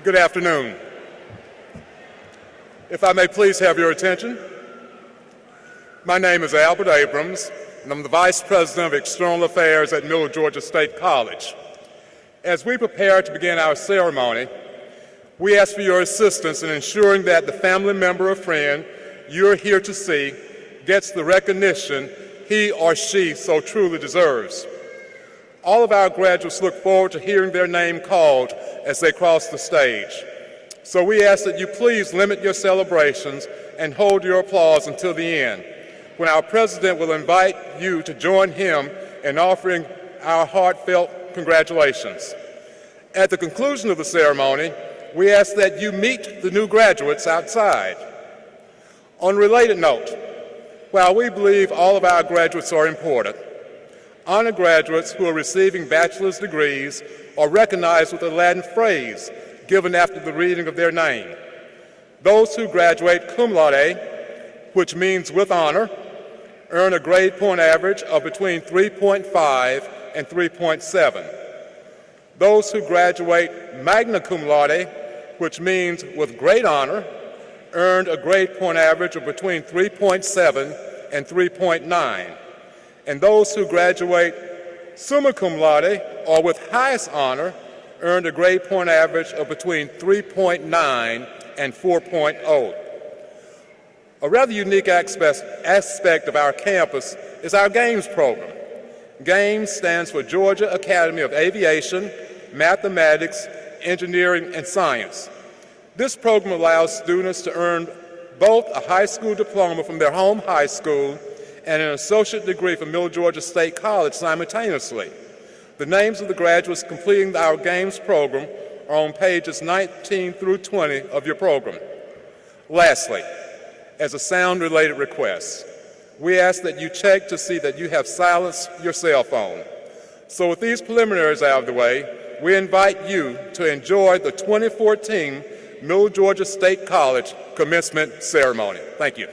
Good afternoon. If I may please have your attention. My name is Albert Abrams, and I'm the Vice President of External Affairs at Middle Georgia State College. As we prepare to begin our ceremony, we ask for your assistance in ensuring that the family member or friend you're here to see gets the recognition he or she so truly deserves. All of our graduates look forward to hearing their name called as they cross the stage. So we ask that you please limit your celebrations and hold your applause until the end, when our president will invite you to join him in offering our heartfelt congratulations. At the conclusion of the ceremony, we ask that you meet the new graduates outside. On a related note, while we believe all of our graduates are important, honor graduates who are receiving bachelor's degrees are recognized with a Latin phrase given after the reading of their name. Those who graduate cum laude, which means with honor, earn a grade point average of between 3.5 and 3.7. Those who graduate magna cum laude, which means with great honor, earned a grade point average of between 3.7 and 3.9. And those who graduate summa cum laude, or with highest honor, earned a grade point average of between 3.9 and 4.0. A rather unique aspect of our campus is our GAMES program. GAMES stands for Georgia Academy of Aviation, Mathematics, Engineering, and Science. This program allows students to earn both a high school diploma from their home high school and an associate degree from Middle Georgia State College simultaneously. The names of the graduates completing our GAMES program are on pages 19 through 20 of your program. Lastly, as a sound-related request, we ask that you check to see that you have silenced your cell phone. So with these preliminaries out of the way, we invite you to enjoy the 2014 Middle Georgia State College commencement ceremony. Thank you.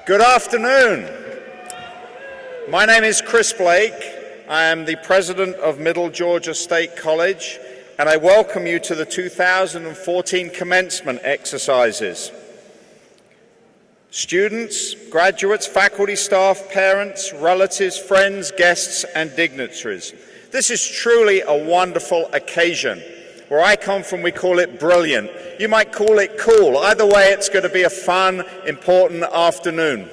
Good afternoon. My name is Chris Blake. I am the president of Middle Georgia State College, and I welcome you to the 2014 commencement exercises. Students, graduates, faculty, staff, parents, relatives, friends, guests, and dignitaries. This is truly a wonderful occasion. Where I come from, we call it brilliant. You might call it cool. Either way, it's going to be a fun, important afternoon.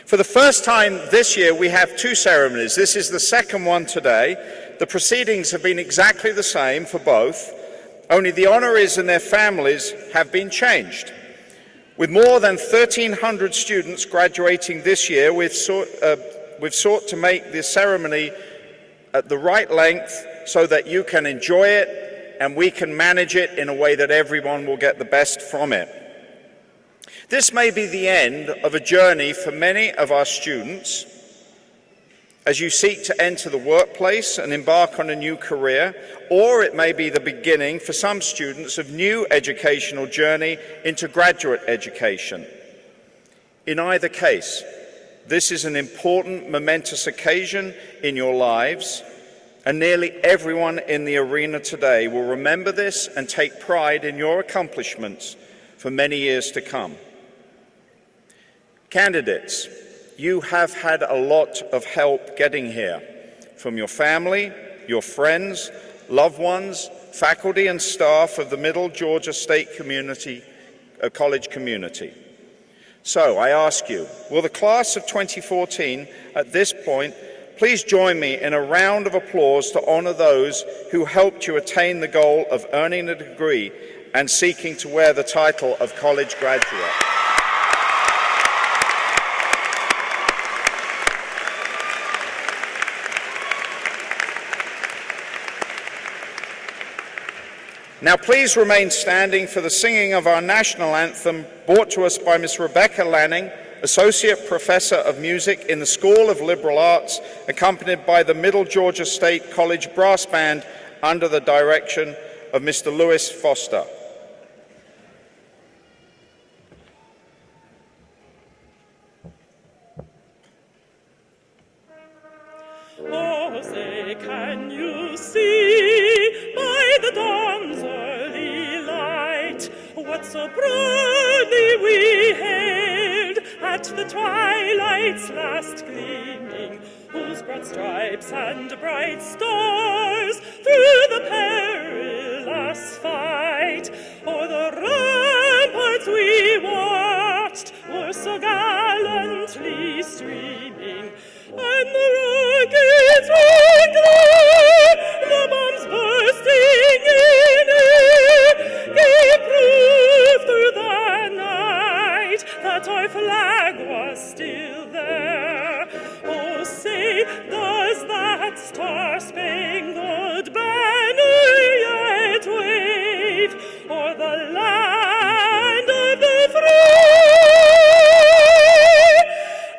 For the first time this year, we have two ceremonies. This is the second one today. The proceedings have been exactly the same for both, only the honorees and their families have been changed. With more than 1,300 students graduating this year, we've sought to make this ceremony at the right length so that you can enjoy it and we can manage it in a way that everyone will get the best from it. This may be the end of a journey for many of our students as you seek to enter the workplace and embark on a new career, or it may be the beginning for some students of new educational journey into graduate education. In either case, this is an important, momentous occasion in your lives, and nearly everyone in the arena today will remember this and take pride in your accomplishments for many years to come. Candidates, you have had a lot of help getting here from your family, your friends, loved ones, faculty and staff of the Middle Georgia State College community. So I ask you, will the class of 2014 at this point please join me in a round of applause to honor those who helped you attain the goal of earning a degree and seeking to wear the title of college graduate. Now please remain standing for the singing of our national anthem, brought to us by Ms. Rebecca Lanning, Associate Professor of Music in the School of Liberal Arts, accompanied by the Middle Georgia State College Brass Band under the direction of Mr. Lewis Foster. Oh, say, can you see by the dawn's early light what so proudly we hailed at the twilight's last gleaming, whose broad stripes and bright stars through the perilous fight o'er the ramparts we watched were so gallantly streaming, and the rockets were glare, the bombs bursting in air, gave proof through the night that our flag was still there. Oh, say, does that star-spangled banner yet wave o'er the land of the free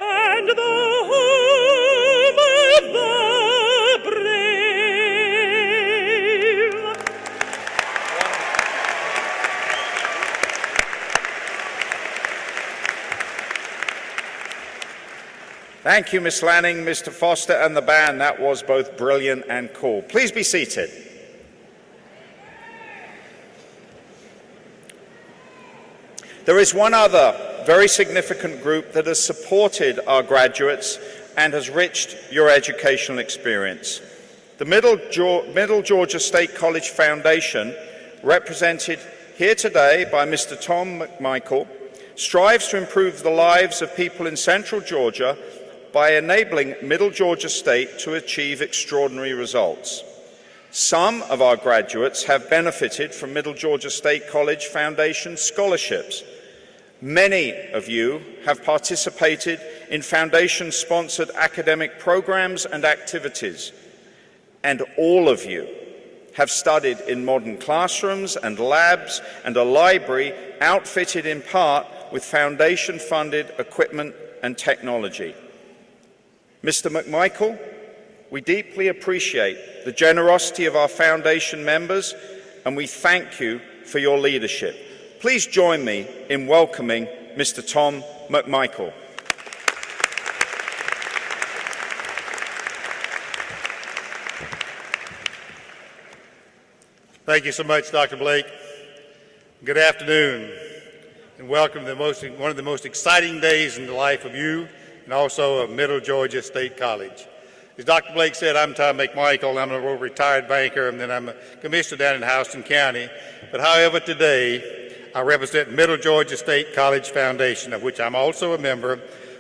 and the home of the brave? Thank you, Ms. Lanning, Mr. Foster, and the band. That was both brilliant and cool. Please be seated. There is one other very significant group that has supported our graduates and has enriched your educational experience. The Middle Georgia State College Foundation, represented here today by Mr. Tom McMichael, strives to improve the lives of people in Central Georgia by enabling Middle Georgia State to achieve extraordinary results. Some of our graduates have benefited from Middle Georgia State College Foundation scholarships. Many of you have participated in Foundation-sponsored academic programs and activities, and all of you have studied in modern classrooms and labs and a library outfitted in part with Foundation-funded equipment and technology. Mr. McMichael, we deeply appreciate the generosity of our Foundation members, and we thank you for your leadership. Please join me in welcoming Mr. Tom McMichael. Thank you so much, Dr. Blake. Good afternoon, and welcome to one of the most exciting days in the life of you and also of Middle Georgia State College. As Dr. Blake said, I'm Tom McMichael. I'm a retired banker, and then I'm a commissioner down in Houston County. But however, today I represent Middle Georgia State College Foundation, of which I'm also a member,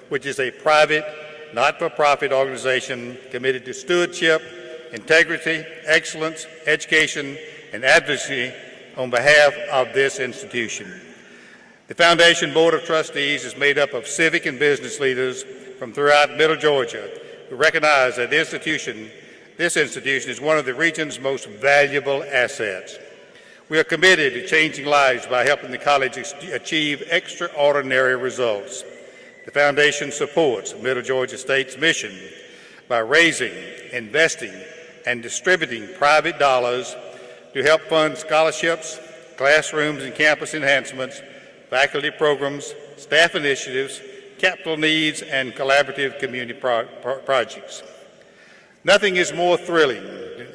which is a private, not-for-profit organization committed to stewardship, integrity, excellence, education, and advocacy on behalf of this institution. The Foundation Board of Trustees is made up of civic and business leaders from throughout Middle Georgia who recognize that this institution is one of the region's most valuable assets. We are committed to changing lives by helping the college achieve extraordinary results. The Foundation supports Middle Georgia State's mission by raising, investing, and distributing private dollars to help fund scholarships, classrooms and campus enhancements, faculty programs, staff initiatives, capital needs, and collaborative community projects. Nothing is more thrilling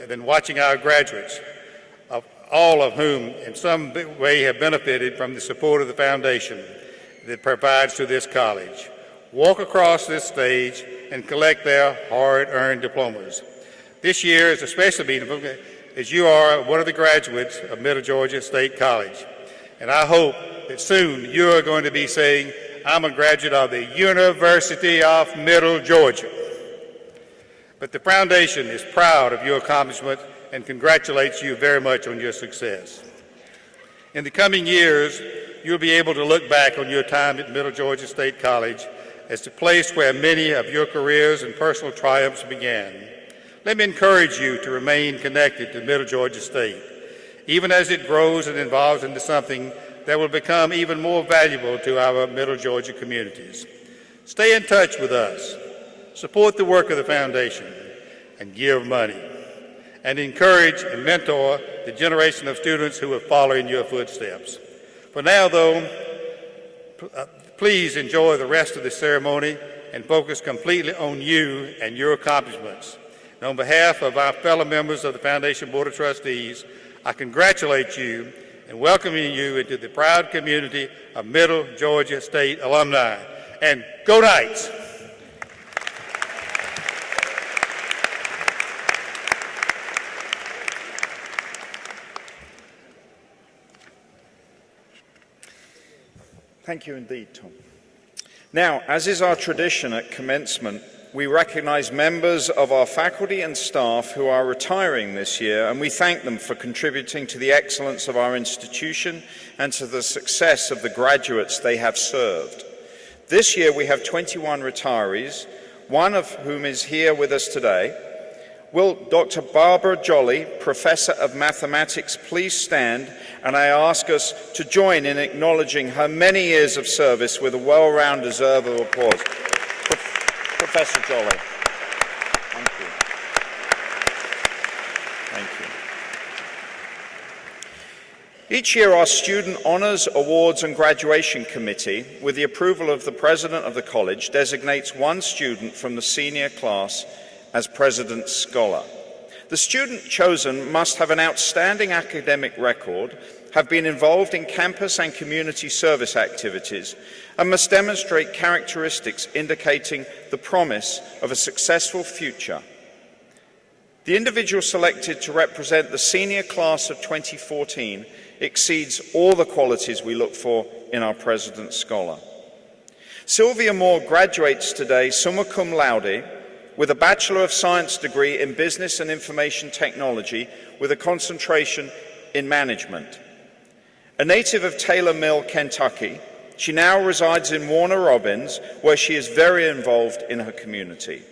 than watching our graduates, all of whom in some way have benefited from the support of the foundation that it provides to this college, walk across this stage and collect their hard-earned diplomas. This year is especially meaningful as you are one of the graduates of Middle Georgia State College. And I hope that soon you are going to be saying, I'm a graduate of the University of Middle Georgia. But the foundation is proud of your accomplishment and congratulates you very much on your success. In the coming years, you'll be able to look back on your time at Middle Georgia State College as the place where many of your careers and personal triumphs began. Let me encourage you to remain connected to Middle Georgia State, even as it grows and evolves into something that will become even more valuable to our Middle Georgia communities. Stay in touch with us, support the work of the foundation, and give money, and encourage and mentor the generation of students who will follow in your footsteps. For now, though, please enjoy the rest of the ceremony and focus completely on you and your accomplishments. And on behalf of our fellow members of the Foundation Board of Trustees, I congratulate you and welcoming you into the proud community of Middle Georgia State alumni. And go Knights! Thank you indeed, Tom. Now, as is our tradition at commencement, we recognize members of our faculty and staff who are retiring this year, and we thank them for contributing to the excellence of our institution and to the success of the graduates they have served. This year we have 21 retirees, one of whom is here with us today. Will Dr. Barbara Jolly, Professor of Mathematics, please stand, and I ask us to join in acknowledging her many years of service with a well-rounded deserve of applause. Professor Jolly. Thank you. Thank you. Each year our Student Honours, Awards and Graduation Committee, with the approval of the President of the College, designates one student from the senior class as President's Scholar. The student chosen must have an outstanding academic record, have been involved in campus and community service activities, and must demonstrate characteristics indicating the promise of a successful future. The individual selected to represent the senior class of 2014 exceeds all the qualities we look for in our President's Scholar. Sylvia Moore graduates today summa cum laude with a Bachelor of Science degree in Business and Information Technology with a concentration in management. A native of Taylor Mill, Kentucky, she now resides in Warner Robins, where she is very involved in her community.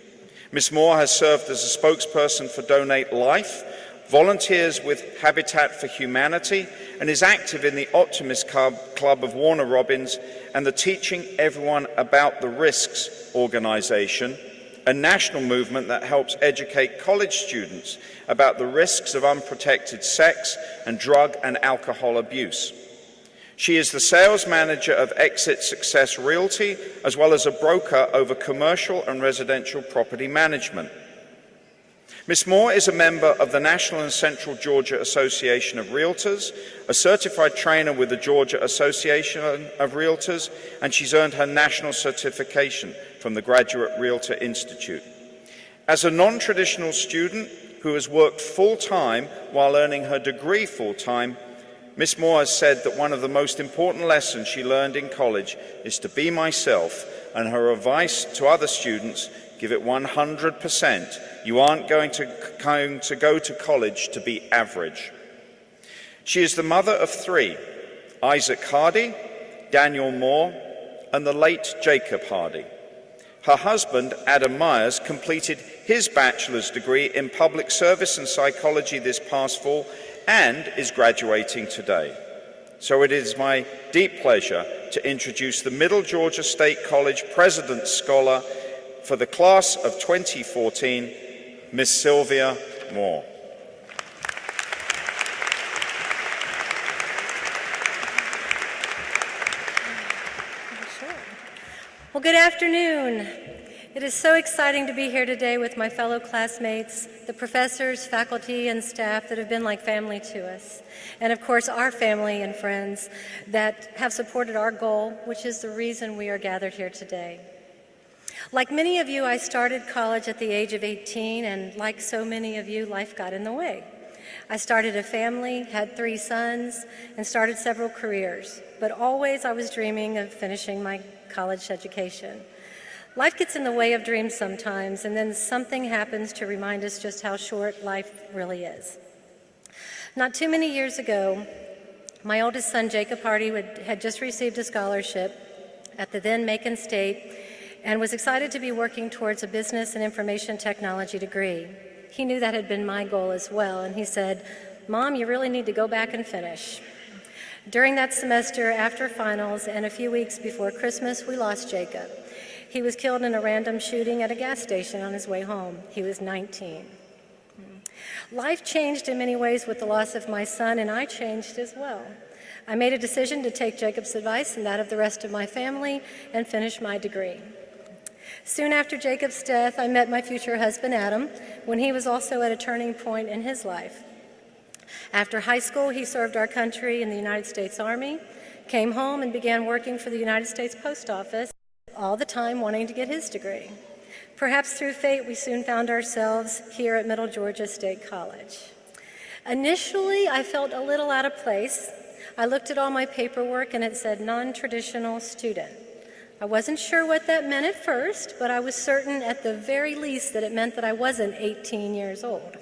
Ms. Moore has served as a spokesperson for Donate Life, volunteers with Habitat for Humanity, and is active in the Optimist Club of Warner Robins and the Teaching Everyone About the Risks organization, a national movement that helps educate college students about the risks of unprotected sex and drug and alcohol abuse. She is the sales manager of Exit Success Realty, as well as a broker over commercial and residential property management. Ms. Moore is a member of the National and Central Georgia Association of Realtors, a certified trainer with the Georgia Association of Realtors, and she's earned her national certification from the Graduate Realtor Institute. As a non-traditional student who has worked full-time while earning her degree full-time, Ms. Moore has said that one of the most important lessons she learned in college is to be myself, and her advice to other students, give it 100%. You aren't going to go to college to be average. She is the mother of 3, Isaac Hardy, Daniel Moore, and the late Jacob Hardy. Her husband, Adam Myers, completed his bachelor's degree in public service and psychology this past fall and is graduating today. So it is my deep pleasure to introduce the Middle Georgia State College President's Scholar for the class of 2014, Miss Sylvia Moore. Well, good afternoon. It is so exciting to be here today with my fellow classmates, the professors, faculty, and staff that have been like family to us, and of course our family and friends that have supported our goal, which is the reason we are gathered here today. Like many of you, I started college at the age of 18, and like so many of you, life got in the way. I started a family, had 3 sons, and started several careers, but always I was dreaming of finishing my college education. Life gets in the way of dreams sometimes, and then something happens to remind us just how short life really is. Not too many years ago, my oldest son, Jacob Hardy, had just received a scholarship at the then Macon State and was excited to be working towards a business and information technology degree. He knew that had been my goal as well, and he said, "Mom, you really need to go back and finish." During that semester, after finals and a few weeks before Christmas, we lost Jacob. He was killed in a random shooting at a gas station on his way home. He was 19. Life changed in many ways with the loss of my son, and I changed as well. I made a decision to take Jacob's advice and that of the rest of my family and finish my degree. Soon after Jacob's death, I met my future husband, Adam, when he was also at a turning point in his life. After high school, he served our country in the United States Army, came home and began working for the United States Post Office, all the time wanting to get his degree. Perhaps through fate, we soon found ourselves here at Middle Georgia State College. Initially, I felt a little out of place. I looked at all my paperwork and it said non-traditional student. I wasn't sure what that meant at first, but I was certain at the very least that it meant that I wasn't 18 years old.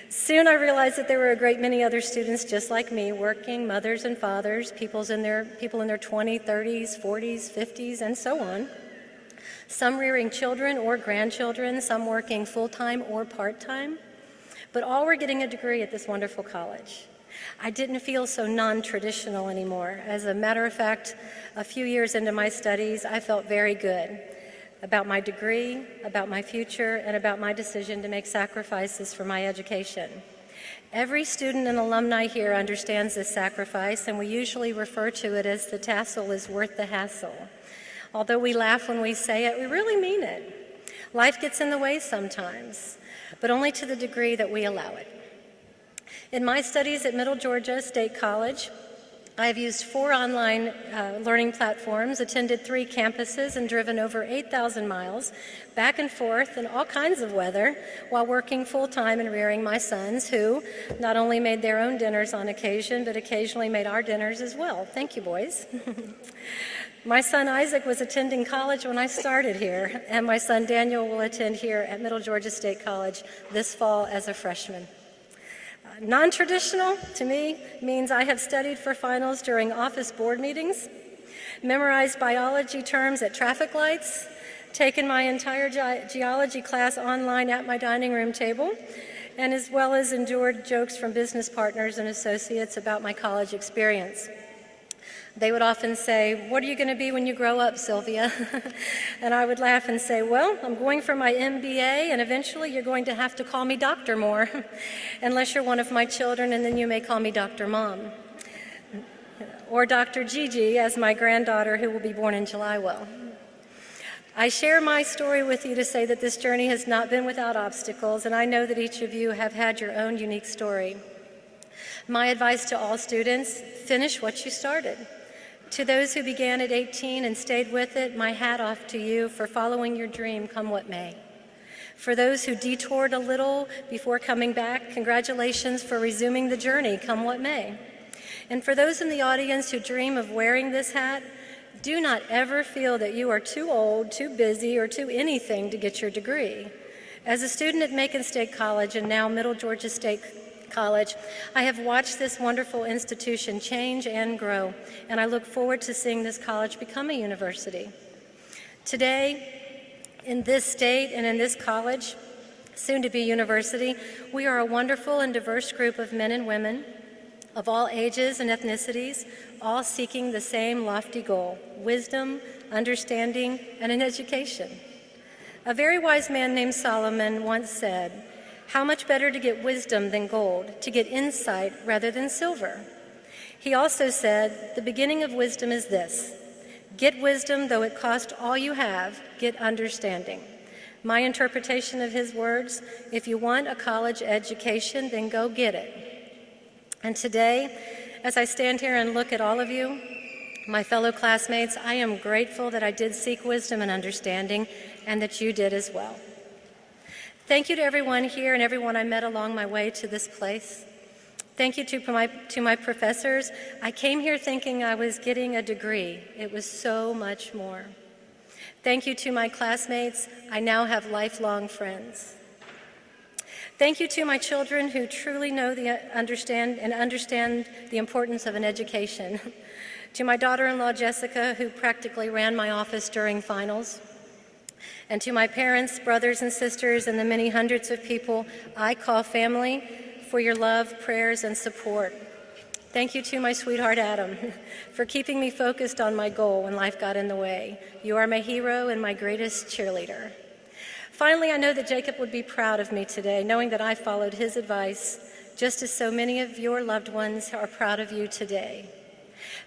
Soon I realized that there were a great many other students just like me, working mothers and fathers, people in their 20s, 30s, 40s, 50s, and so on. Some rearing children or grandchildren, some working full-time or part-time, but all were getting a degree at this wonderful college. I didn't feel so non-traditional anymore. As a matter of fact, a few years into my studies, I felt very good about my degree, about my future, and about my decision to make sacrifices for my education. Every student and alumni here understands this sacrifice, and we usually refer to it as the tassel is worth the hassle. Although we laugh when we say it, we really mean it. Life gets in the way sometimes, but only to the degree that we allow it. In my studies at Middle Georgia State College, I've used 4 online learning platforms, attended 3 campuses, and driven over 8,000 miles back and forth in all kinds of weather while working full-time and rearing my sons, who not only made their own dinners on occasion, but occasionally made our dinners as well. Thank you, boys. My son Isaac was attending college when I started here, and my son Daniel will attend here at Middle Georgia State College this fall as a freshman. Non-traditional, to me, means I have studied for finals during office board meetings, memorized biology terms at traffic lights, taken my entire geology class online at my dining room table, and as well as endured jokes from business partners and associates about my college experience. They would often say, "What are you going to be when you grow up, Sylvia?" And I would laugh and say, "Well, I'm going for my MBA, and eventually you're going to have to call me Dr. Moore, unless you're one of my children, and then you may call me Dr. Mom." or Dr. Gigi, as my granddaughter who will be born in July will. I share my story with you to say that this journey has not been without obstacles, and I know that each of you have had your own unique story. My advice to all students, finish what you started. To those who began at 18 and stayed with it, my hat off to you for following your dream, come what may. For those who detoured a little before coming back, congratulations for resuming the journey, come what may. And for those in the audience who dream of wearing this hat, do not ever feel that you are too old, too busy, or too anything to get your degree. As a student at Macon State College and now Middle Georgia State College, I have watched this wonderful institution change and grow, and I look forward to seeing this college become a university. Today, in this state and in this college, soon to be university, we are a wonderful and diverse group of men and women of all ages and ethnicities, all seeking the same lofty goal: wisdom, understanding, and an education. A very wise man named Solomon once said, "How much better to get wisdom than gold, to get insight rather than silver." He also said, "The beginning of wisdom is this: get wisdom though it cost all you have, get understanding." My interpretation of his words, if you want a college education, then go get it. And today, as I stand here and look at all of you, my fellow classmates, I am grateful that I did seek wisdom and understanding, and that you did as well. Thank you to everyone here and everyone I met along my way to this place. Thank you to my professors. I came here thinking I was getting a degree. It was so much more. Thank you to my classmates. I now have lifelong friends. Thank you to my children who truly know understand the importance of an education. To my daughter-in-law, Jessica, who practically ran my office during finals. And to my parents, brothers and sisters, and the many hundreds of people I call family, for your love, prayers, and support. Thank you to my sweetheart, Adam, for keeping me focused on my goal when life got in the way. You are my hero and my greatest cheerleader. Finally, I know that Jacob would be proud of me today, knowing that I followed his advice, just as so many of your loved ones are proud of you today.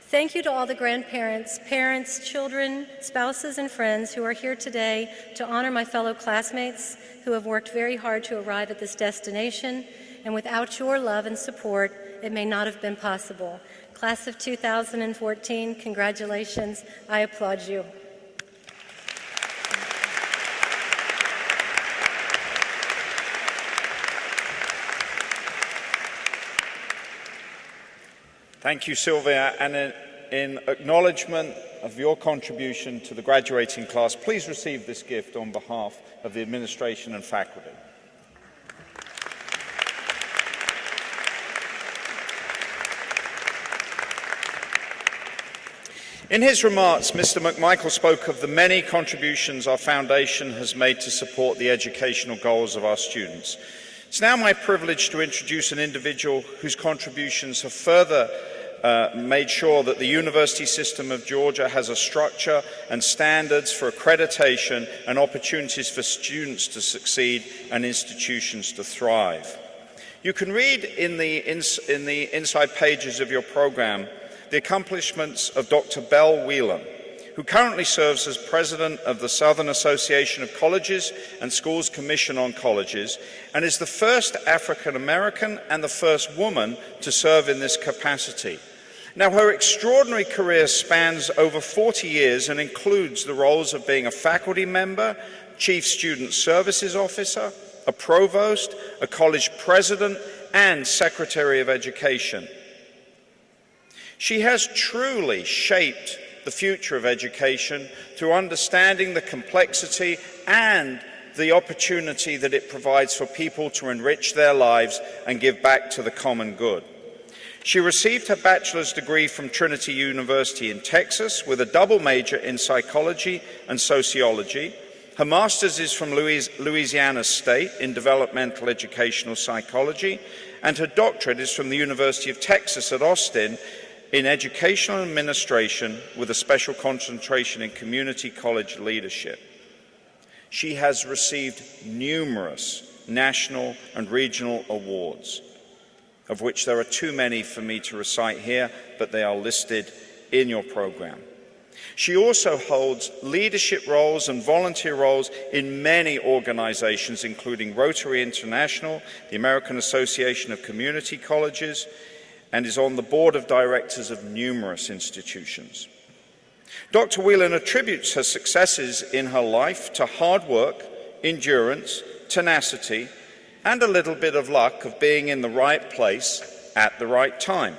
Thank you to all the grandparents, parents, children, spouses, and friends who are here today to honor my fellow classmates who have worked very hard to arrive at this destination, and without your love and support, it may not have been possible. Class of 2014, congratulations. I applaud you. Thank you, Sylvia. And in acknowledgement of your contribution to the graduating class, please receive this gift on behalf of the administration and faculty. In his remarks, Mr. McMichael spoke of the many contributions our foundation has made to support the educational goals of our students. It's now my privilege to introduce an individual whose contributions have further made sure that the University System of Georgia has a structure and standards for accreditation and opportunities for students to succeed and institutions to thrive. You can read in the inside pages of your program the accomplishments of Dr. Belle Whelan, who currently serves as president of the Southern Association of Colleges and Schools Commission on Colleges, and is the first African American and the first woman to serve in this capacity. Now, her extraordinary career spans over 40 years and includes the roles of being a faculty member, chief student services officer, a provost, a college president, and secretary of education. She has truly shaped the future of education through understanding the complexity and the opportunity that it provides for people to enrich their lives and give back to the common good. She received her bachelor's degree from Trinity University in Texas with a double major in psychology and sociology. Her master's is from Louisiana State in developmental educational psychology, and her doctorate is from the University of Texas at Austin in educational administration with a special concentration in community college leadership. She has received numerous national and regional awards. of which there are too many for me to recite here, but they are listed in your program. She also holds leadership roles and volunteer roles in many organizations, including Rotary International, the American Association of Community Colleges, and is on the board of directors of numerous institutions. Dr. Whelan attributes her successes in her life to hard work, endurance, tenacity, and a little bit of luck of being in the right place at the right time.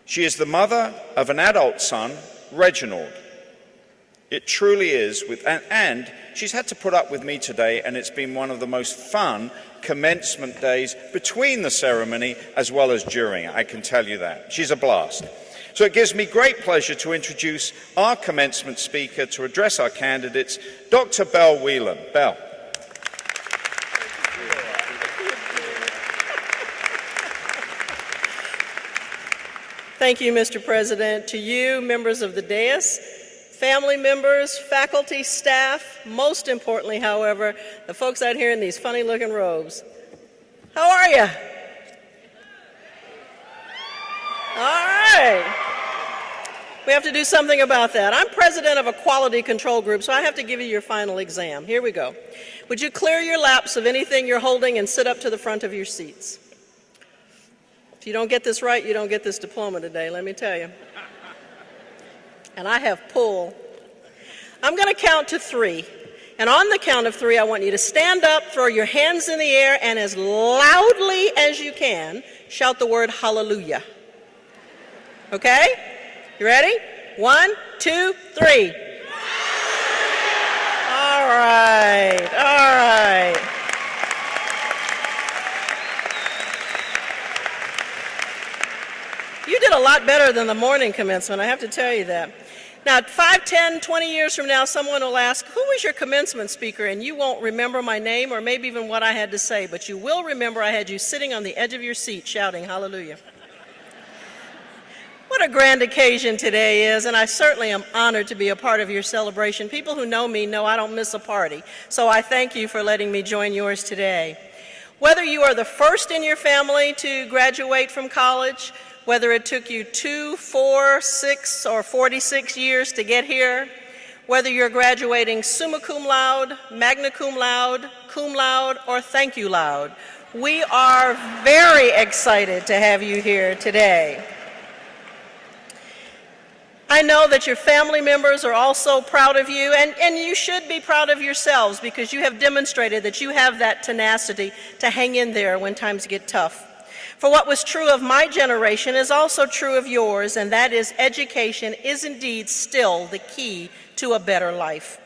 She is the mother of an adult son, Reginald. It truly is, and she's had to put up with me today, and it's been one of the most fun commencement days between the ceremony as well as during. I can tell you that. She's a blast. So it gives me great pleasure to introduce our commencement speaker to address our candidates, Dr. Belle Whelan. Belle. Thank you, Mr. President. To you, members of the dais, family members, faculty, staff, most importantly, however, the folks out here in these funny-looking robes. How are you? All right. We have to do something about that. I'm president of a quality control group, so I have to give you your final exam. Here we go. Would you clear your laps of anything you're holding and sit up to the front of your seats? If you don't get this right, you don't get this diploma today, let me tell you. And I have pull. I'm going to count to 3. And on the count of 3, I want you to stand up, throw your hands in the air, and as loudly as you can, shout the word hallelujah. Okay? You ready? 1, 2, 3. All right, all right. You did a lot better than the morning commencement, I have to tell you that. Now, 5, 10, 20 years from now, someone will ask, who was your commencement speaker? And you won't remember my name or maybe even what I had to say, but you will remember I had you sitting on the edge of your seat shouting hallelujah. What a grand occasion today is, and I certainly am honored to be a part of your celebration. People who know me know I don't miss a party, so I thank you for letting me join yours today. Whether you are the first in your family to graduate from college, whether it took you 2, 4, 6, or 46 years to get here, whether you're graduating summa cum laude, magna cum laude, or thank you loud, we are very excited to have you here today. I know that your family members are also proud of you, and you should be proud of yourselves because you have demonstrated that you have that tenacity to hang in there when times get tough. For what was true of my generation is also true of yours, and that is education is indeed still the key to a better life.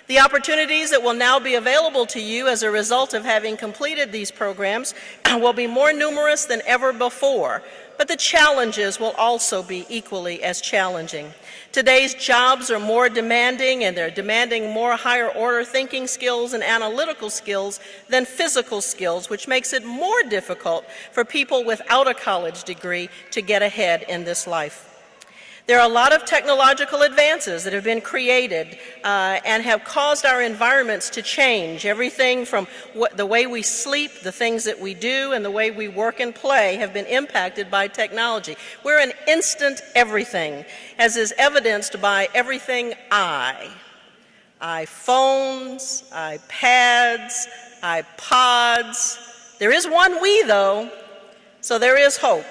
The opportunities that will now be available to you as a result of having completed these programs will be more numerous than ever before, but the challenges will also be equally as challenging. Today's jobs are more demanding, and they're demanding more higher order thinking skills and analytical skills than physical skills, which makes it more difficult for people without a college degree to get ahead in this life. There are a lot of technological advances that have been created and have caused our environments to change. Everything from the way we sleep, the things that we do, and the way we work and play have been impacted by technology. We're an instant everything, as is evidenced by everything iPhones, iPads, iPods. There is one we, though, so there is hope.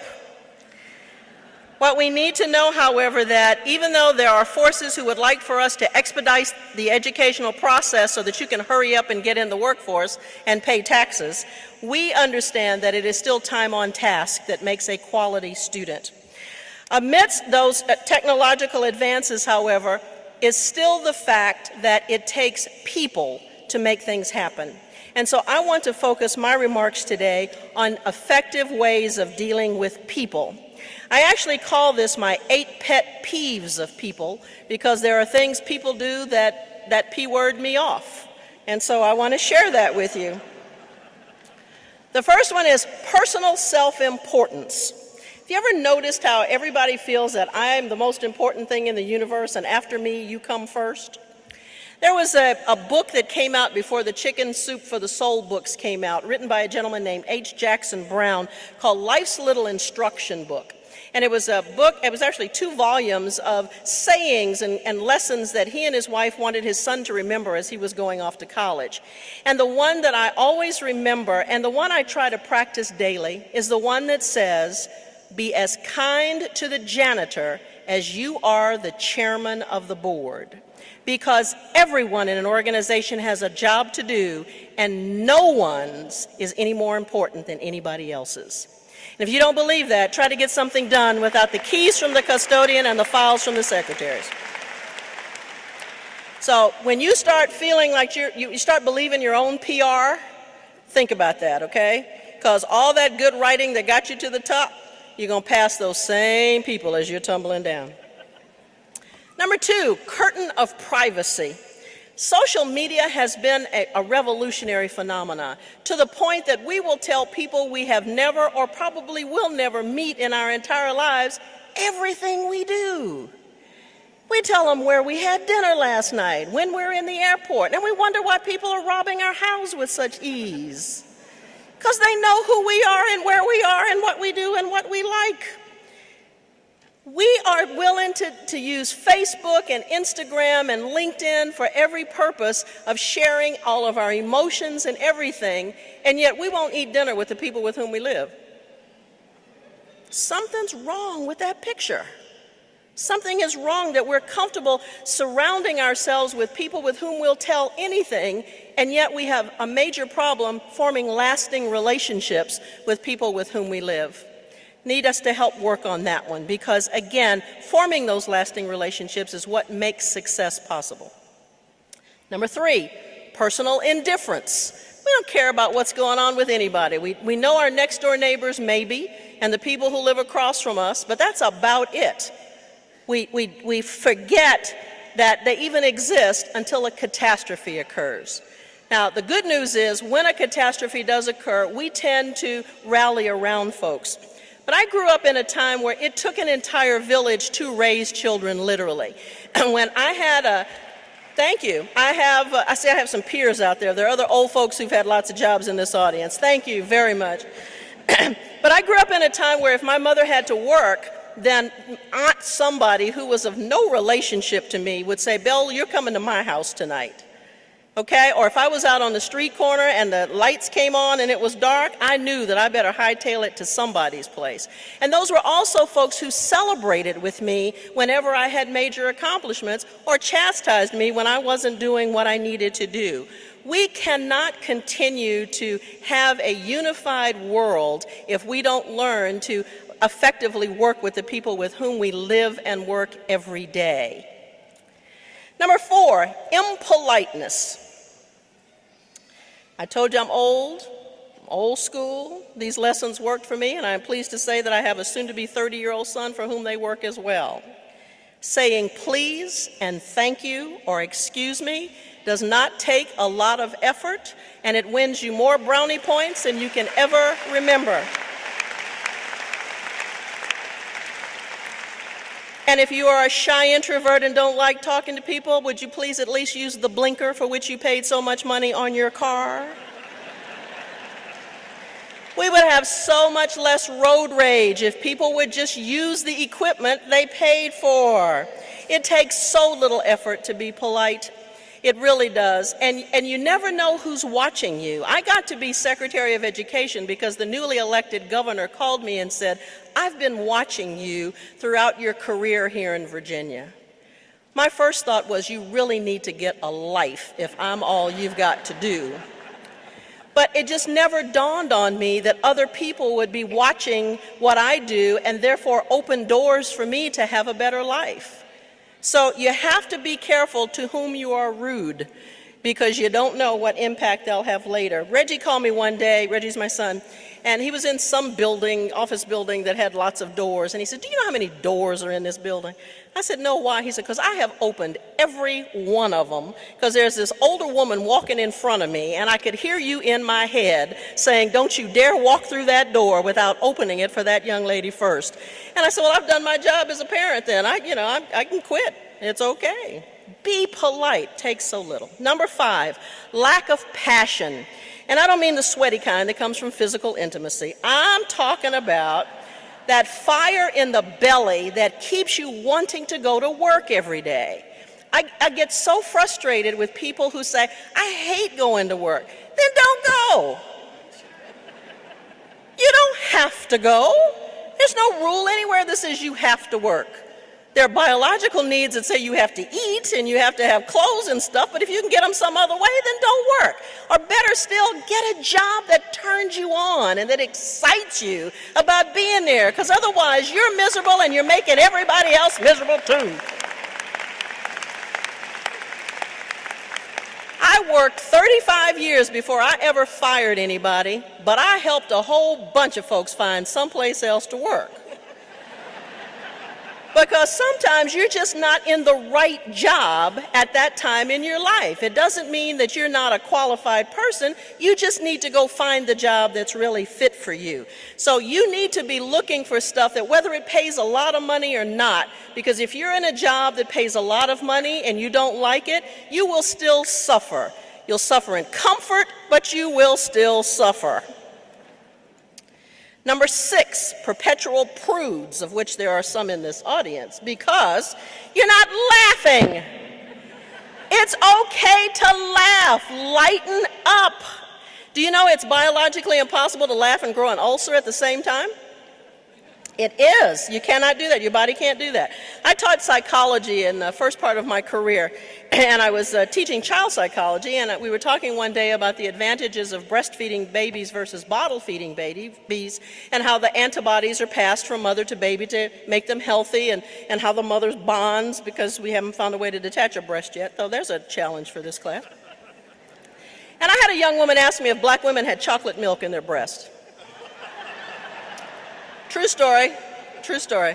What we need to know, however, that even though there are forces who would like for us to expedite the educational process so that you can hurry up and get in the workforce and pay taxes, we understand that it is still time on task that makes a quality student. Amidst those technological advances, however, is still the fact that it takes people to make things happen. And so I want to focus my remarks today on effective ways of dealing with people. I actually call this my 8 pet peeves of people because there are things people do that P-word me off. And so I want to share that with you. The first one is personal self-importance. Have you ever noticed how everybody feels that I'm the most important thing in the universe and after me you come first? There was a book that came out before the Chicken Soup for the Soul books came out, written by a gentleman named H. Jackson Brown, called Life's Little Instruction Book. And it was a book, it was actually 2 volumes of sayings and lessons that he and his wife wanted his son to remember as he was going off to college. And the one that I always remember, and the one I try to practice daily, is the one that says, "Be as kind to the janitor as you are the chairman of the board." Because everyone in an organization has a job to do, and no one's is any more important than anybody else's. And if you don't believe that, try to get something done without the keys from the custodian and the files from the secretaries. So when you start feeling like you start believing your own PR, think about that, okay? Because all that good writing that got you to the top, you're going to pass those same people as you're tumbling down. Number 2, curtain of privacy. Social media has been a revolutionary phenomenon to the point that we will tell people we have never or probably will never meet in our entire lives everything we do. We tell them where we had dinner last night, when we're in the airport, and we wonder why people are robbing our house with such ease. Because they know who we are and where we are and what we do and what we like. We are willing to use Facebook and Instagram and LinkedIn for every purpose of sharing all of our emotions and everything, and yet we won't eat dinner with the people with whom we live. Something's wrong with that picture. Something is wrong that we're comfortable surrounding ourselves with people with whom we'll tell anything, and yet we have a major problem forming lasting relationships with people with whom we live. Need us to help work on that one because, again, forming those lasting relationships is what makes success possible. Number 3, personal indifference. We don't care about what's going on with anybody. We know our next door neighbors maybe and the people who live across from us, but that's about it. We forget that they even exist until a catastrophe occurs. Now, the good news is when a catastrophe does occur, we tend to rally around folks. But I grew up in a time where it took an entire village to raise children, literally. And when I had thank you, I have some peers out there. There are other old folks who've had lots of jobs in this audience. Thank you very much. But I grew up in a time where if my mother had to work, then aunt somebody who was of no relationship to me would say, "Bill, you're coming to my house tonight." Okay, or if I was out on the street corner and the lights came on and it was dark, I knew that I better hightail it to somebody's place. And those were also folks who celebrated with me whenever I had major accomplishments or chastised me when I wasn't doing what I needed to do. We cannot continue to have a unified world if we don't learn to effectively work with the people with whom we live and work every day. Number 4, impoliteness. I told you I'm old school. These lessons worked for me, and I'm pleased to say that I have a soon-to-be 30-year-old son for whom they work as well. Saying please and thank you or excuse me does not take a lot of effort, and it wins you more brownie points than you can ever remember. And if you are a shy introvert and don't like talking to people, would you please at least use the blinker for which you paid so much money on your car? We would have so much less road rage if people would just use the equipment they paid for. It takes so little effort to be polite. It really does. And you never know who's watching you. I got to be Secretary of Education because the newly elected governor called me and said, "I've been watching you throughout your career here in Virginia." My first thought was, you really need to get a life if I'm all you've got to do. But it just never dawned on me that other people would be watching what I do and therefore open doors for me to have a better life. So you have to be careful to whom you are rude because you don't know what impact they'll have later. Reggie called me one day, Reggie's my son, and he was in some building, office building that had lots of doors, and he said, "Do you know how many doors are in this building?" I said, "No, why?" He said, "Because I have opened every one of them because there's this older woman walking in front of me, and I could hear you in my head saying, 'Don't you dare walk through that door without opening it for that young lady first.'" And I said, "Well, I've done my job as a parent then. I can quit. It's okay." Be polite. Takes so little. Number 5, lack of passion. And I don't mean the sweaty kind that comes from physical intimacy. I'm talking about that fire in the belly that keeps you wanting to go to work every day. I get so frustrated with people who say, I hate going to work. Then don't go. You don't have to go. There's no rule anywhere that says you have to work. There are biological needs that say you have to eat and you have to have clothes and stuff, but if you can get them some other way, then don't work. Or better still, get a job that turns you on and that excites you about being there, because otherwise you're miserable and you're making everybody else miserable too. I worked 35 years before I ever fired anybody, but I helped a whole bunch of folks find someplace else to work. Because sometimes you're just not in the right job at that time in your life. It doesn't mean that you're not a qualified person. You just need to go find the job that's really fit for you. So you need to be looking for stuff that, whether it pays a lot of money or not, because if you're in a job that pays a lot of money and you don't like it, you will still suffer. You'll suffer in comfort, but you will still suffer. Number 6, perpetual prudes, of which there are some in this audience, because you're not laughing. It's okay to laugh. Lighten up. Do you know it's biologically impossible to laugh and grow an ulcer at the same time? It is. You cannot do that. Your body can't do that. I taught psychology in the first part of my career, and I was teaching child psychology, and we were talking one day about the advantages of breastfeeding babies versus bottle-feeding babies, and how the antibodies are passed from mother to baby to make them healthy, and how the mother bonds, because we haven't found a way to detach a breast yet, though there's a challenge for this class. And I had a young woman ask me if black women had chocolate milk in their breast. True story, true story.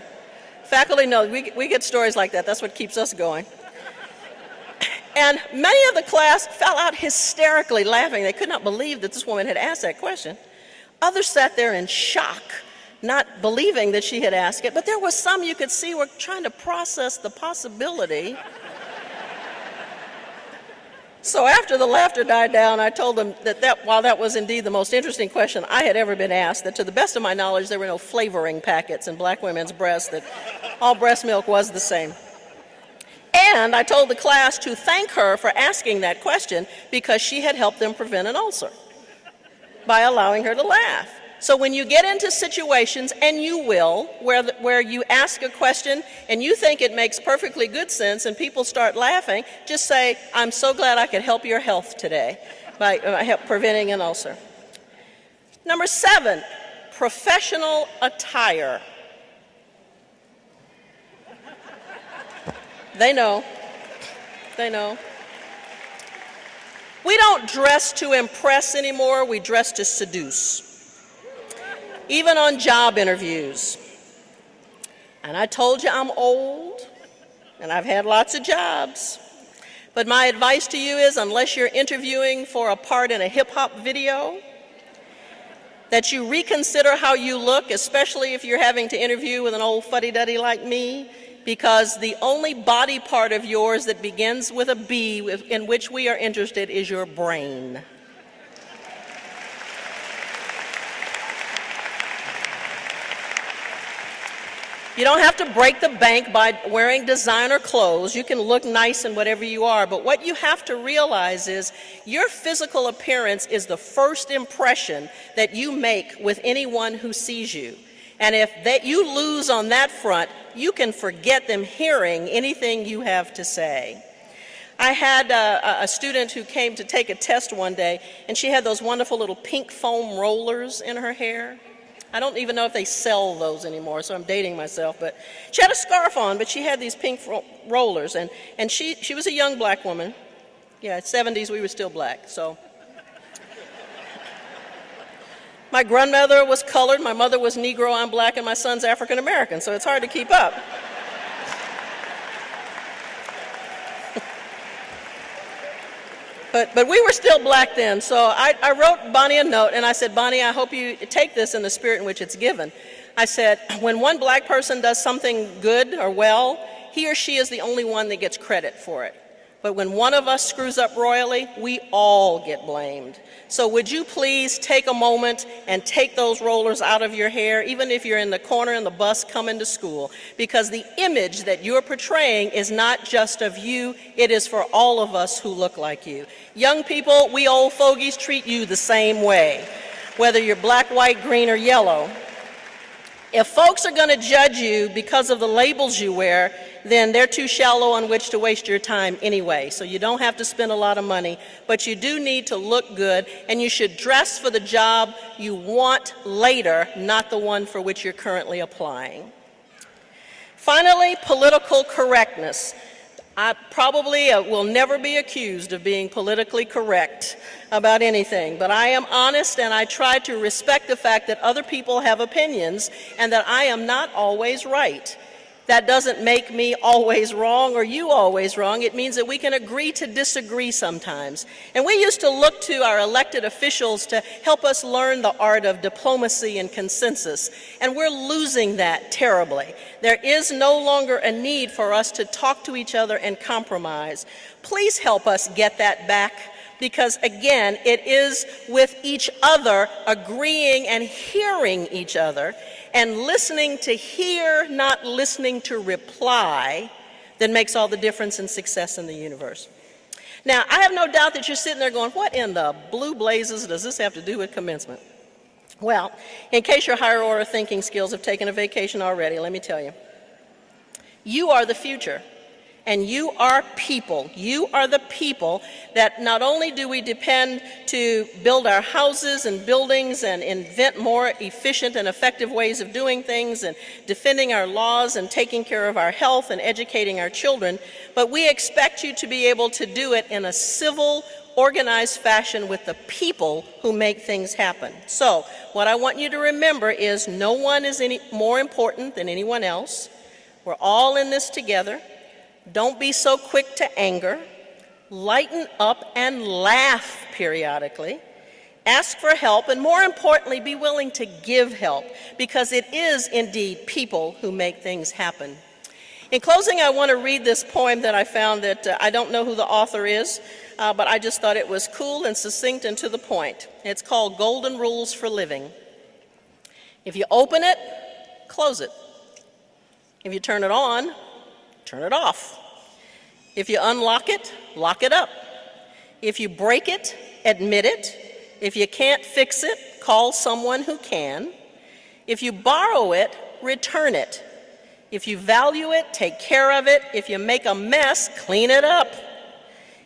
Faculty know, we get stories like that. That's what keeps us going. And many of the class fell out hysterically laughing. They could not believe that this woman had asked that question. Others sat there in shock, not believing that she had asked it. But there was some you could see were trying to process the possibility. So after the laughter died down, I told them that while that was indeed the most interesting question I had ever been asked, that to the best of my knowledge, there were no flavoring packets in black women's breasts, that all breast milk was the same. And I told the class to thank her for asking that question, because she had helped them prevent an ulcer by allowing her to laugh. So when you get into situations, and you will, where you ask a question and you think it makes perfectly good sense and people start laughing, just say, I'm so glad I could help your health today by preventing an ulcer. Number 7, professional attire. They know. They know. We don't dress to impress anymore, we dress to seduce. Even on job interviews. And I told you I'm old, and I've had lots of jobs. But my advice to you is, unless you're interviewing for a part in a hip-hop video, that you reconsider how you look, especially if you're having to interview with an old fuddy-duddy like me, because the only body part of yours that begins with a B in which we are interested is your brain. You don't have to break the bank by wearing designer clothes. You can look nice in whatever you are, but what you have to realize is your physical appearance is the first impression that you make with anyone who sees you. And if you lose on that front, you can forget them hearing anything you have to say. I had a student who came to take a test one day, and she had those wonderful little pink foam rollers in her hair. I don't even know if they sell those anymore, so I'm dating myself. But she had a scarf on, but she had these pink rollers. And she was a young black woman. Yeah, 70s, we were still black, so. My grandmother was colored, my mother was Negro, I'm black, and my son's African American, so it's hard to keep up. But we were still black then, so I wrote Bonnie a note, and I said, Bonnie, I hope you take this in the spirit in which it's given. I said, when one black person does something good or well, he or she is the only one that gets credit for it. But when one of us screws up royally, we all get blamed. So would you please take a moment and take those rollers out of your hair, even if you're in the corner in the bus coming to school, because the image that you're portraying is not just of you, it is for all of us who look like you. Young people, we old fogies treat you the same way, whether you're black, white, green, or yellow. If folks are going to judge you because of the labels you wear, then they're too shallow on which to waste your time anyway. So you don't have to spend a lot of money, but you do need to look good, and you should dress for the job you want later, not the one for which you're currently applying. Finally, political correctness. I probably will never be accused of being politically correct about anything, but I am honest, and I try to respect the fact that other people have opinions and that I am not always right. That doesn't make me always wrong or you always wrong. It means that we can agree to disagree sometimes. And we used to look to our elected officials to help us learn the art of diplomacy and consensus, and we're losing that terribly. There is no longer a need for us to talk to each other and compromise. Please help us get that back, because again, it is with each other, agreeing and hearing each other, and listening to hear, not listening to reply, that makes all the difference in success in the universe. Now, I have no doubt that you're sitting there going, what in the blue blazes does this have to do with commencement? Well, in case your higher order thinking skills have taken a vacation already, let me tell you. You are the future. And you are people. You are the people that not only do we depend to build our houses and buildings and invent more efficient and effective ways of doing things and defending our laws and taking care of our health and educating our children, but we expect you to be able to do it in a civil, organized fashion with the people who make things happen. So what I want you to remember is no one is any more important than anyone else. We're all in this together. Don't be so quick to anger. Lighten up and laugh periodically. Ask for help, and more importantly, be willing to give help, because it is indeed people who make things happen. In closing, I want to read this poem that I found that I don't know who the author is, but I just thought it was cool and succinct and to the point. It's called Golden Rules for Living. If you open it, close it. If you turn it on, turn it off. If you unlock it, lock it up. If you break it, admit it. If you can't fix it, call someone who can. If you borrow it, return it. If you value it, take care of it. If you make a mess, clean it up.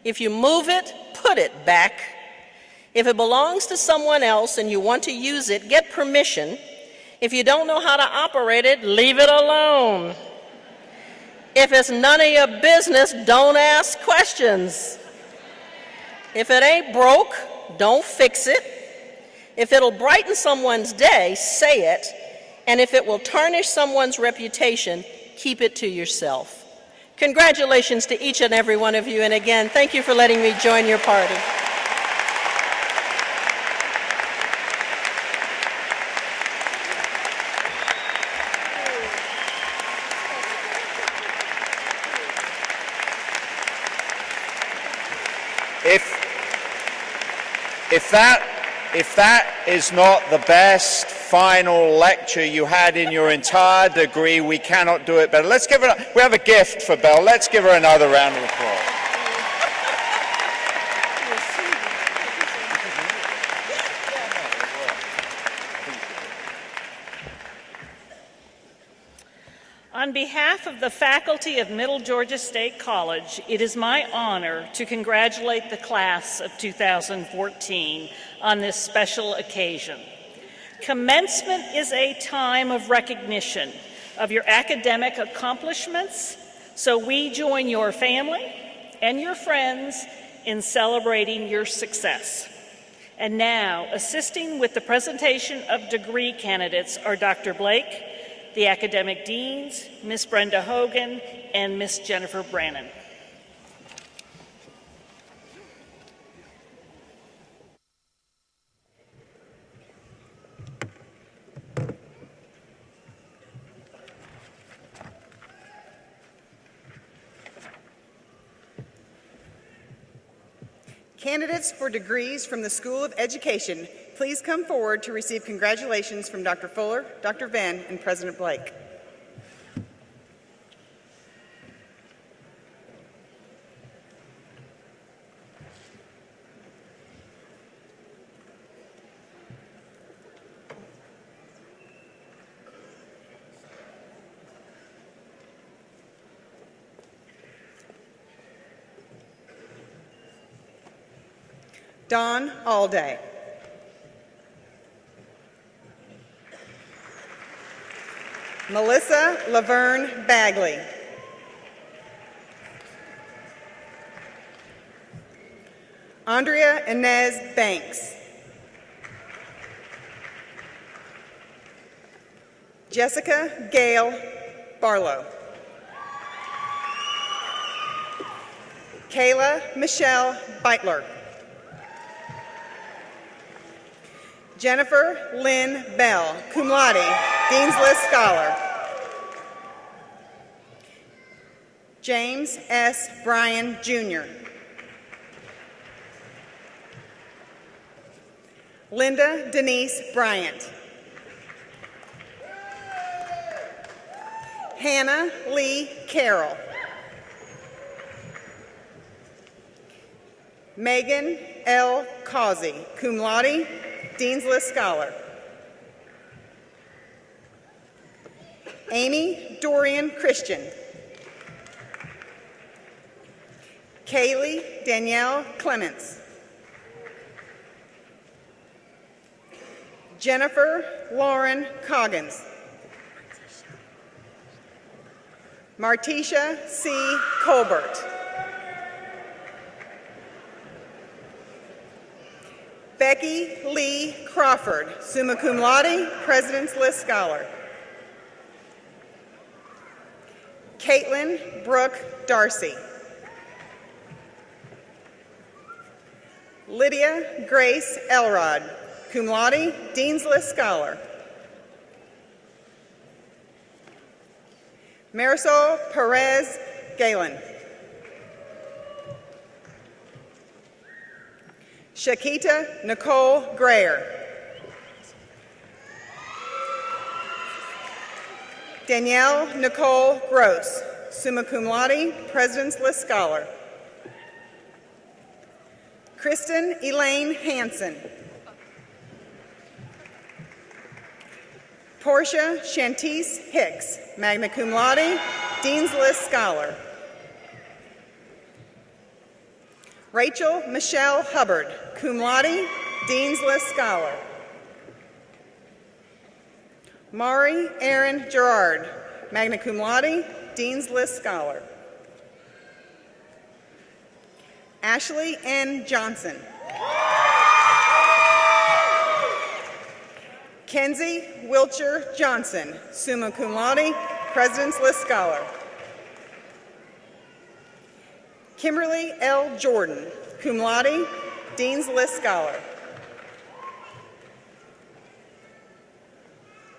If you move it, put it back. If it belongs to someone else and you want to use it, get permission. If you don't know how to operate it, leave it alone. If it's none of your business, don't ask questions. If it ain't broke, don't fix it. If it'll brighten someone's day, say it. And if it will tarnish someone's reputation, keep it to yourself. Congratulations to each and every one of you, and again, thank you for letting me join your party. If that is not the best final lecture you had in your entire degree, we cannot do it better. Let's give her, we have a gift for Belle. Let's give her another round of applause. On behalf of the faculty of Middle Georgia State College, it is my honor to congratulate the class of 2014 on this special occasion. Commencement is a time of recognition of your academic accomplishments, so we join your family and your friends in celebrating your success. And now, assisting with the presentation of degree candidates are Dr. Blake, the academic deans, Ms. Brenda Hogan, and Ms. Jennifer Brannon. Candidates for degrees from the School of Education, please come forward to receive congratulations from Dr. Fuller, Dr. Venn, and President Blake. Dawn Alday. Melissa Laverne Bagley. Andrea Inez Banks. Jessica Gail Barlow. Kayla Michelle Beitler. Jennifer Lynn Bell, cum laude, Dean's List Scholar. James S. Bryan, Jr. Linda Denise Bryant. Hannah Lee Carroll. Megan L. Causey, cum laude, Dean's List Scholar. Amy Dorian Christian. Kaylee Danielle Clements. Jennifer Lauren Coggins. Martisha C. Colbert. Becky Lee Crawford, summa cum laude, President's List Scholar. Caitlin Brooke Darcy. Lydia Grace Elrod, cum laude, Dean's List Scholar. Marisol Perez Galen. Shakita Nicole Grayer. Danielle Nicole Gross, summa cum laude, President's List Scholar. Kristen Elaine Hansen. Portia Shantice Hicks, magna cum laude, Dean's List Scholar. Rachel Michelle Hubbard, cum laude, Dean's List Scholar. Mari Aaron Gerard, magna cum laude, Dean's List Scholar. Ashley N. Johnson. Kenzie Wilcher Johnson, summa cum laude, President's List Scholar. Kimberly L. Jordan, cum laude, Dean's List Scholar.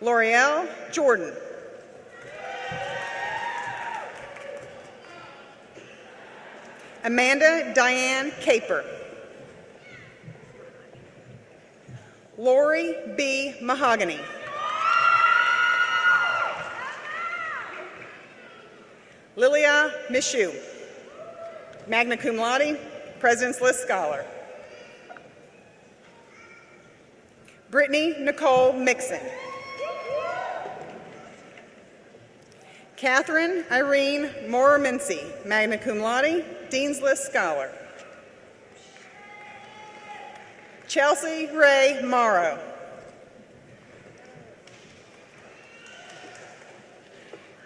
L'Oreal Jordan. Amanda Diane Caper. Lori B. Mahogany. Lilia Michoud, magna cum laude, President's List Scholar. Brittany Nicole Mixon. Catherine Irene Moore-Mincy, magna cum laude, Dean's List Scholar. Chelsea Ray Morrow.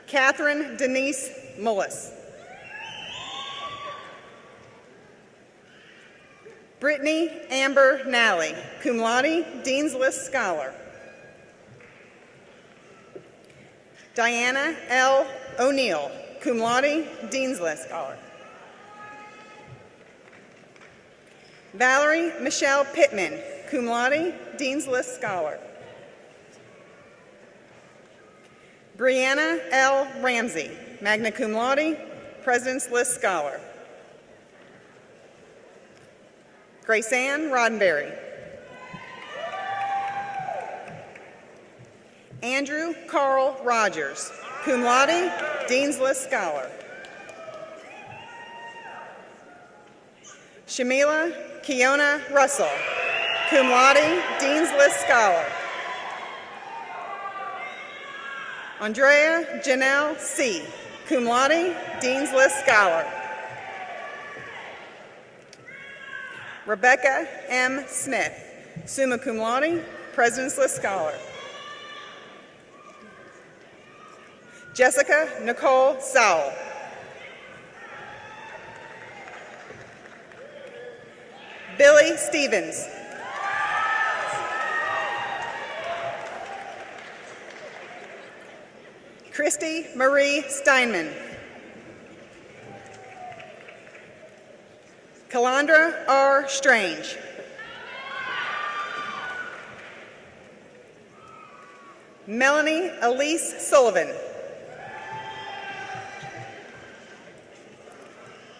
Catherine Denise Mullis. Brittany Amber Nally, cum laude, Dean's List Scholar. Diana L. O'Neill, cum laude, Dean's List Scholar. Valerie Michelle Pittman, cum laude, Dean's List Scholar. Brianna L. Ramsey, magna cum laude, President's List Scholar. Grace Ann Roddenberry. Andrew Carl Rogers, cum laude, Dean's List Scholar. Shamila Kiona Russell, cum laude, Dean's List Scholar. Andrea Janelle C., cum laude, Dean's List Scholar. Rebecca M. Smith, summa cum laude, President's List Scholar. Jessica Nicole Sowell. Billy Stevens. Christy Marie Steinman. Calandra R. Strange. Melanie Elise Sullivan.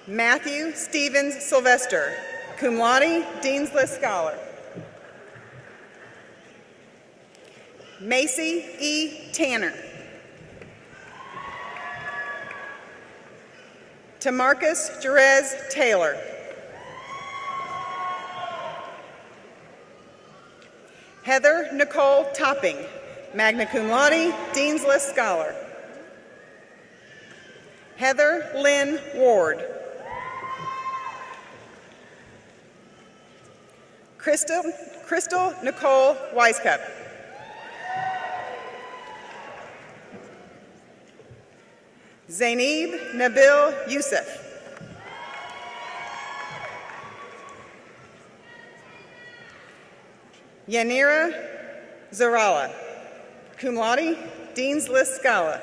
Matthew Stevens Sylvester, cum laude, Dean's List Scholar. Macy E. Tanner. Tamarcus Jerez Taylor. Heather Nicole Topping, magna cum laude, Dean's List Scholar. Heather Lynn Ward. Crystal Nicole Weiskup. Zainib Nabil Youssef. Yanira Zarala, cum laude, Dean's List Scholar.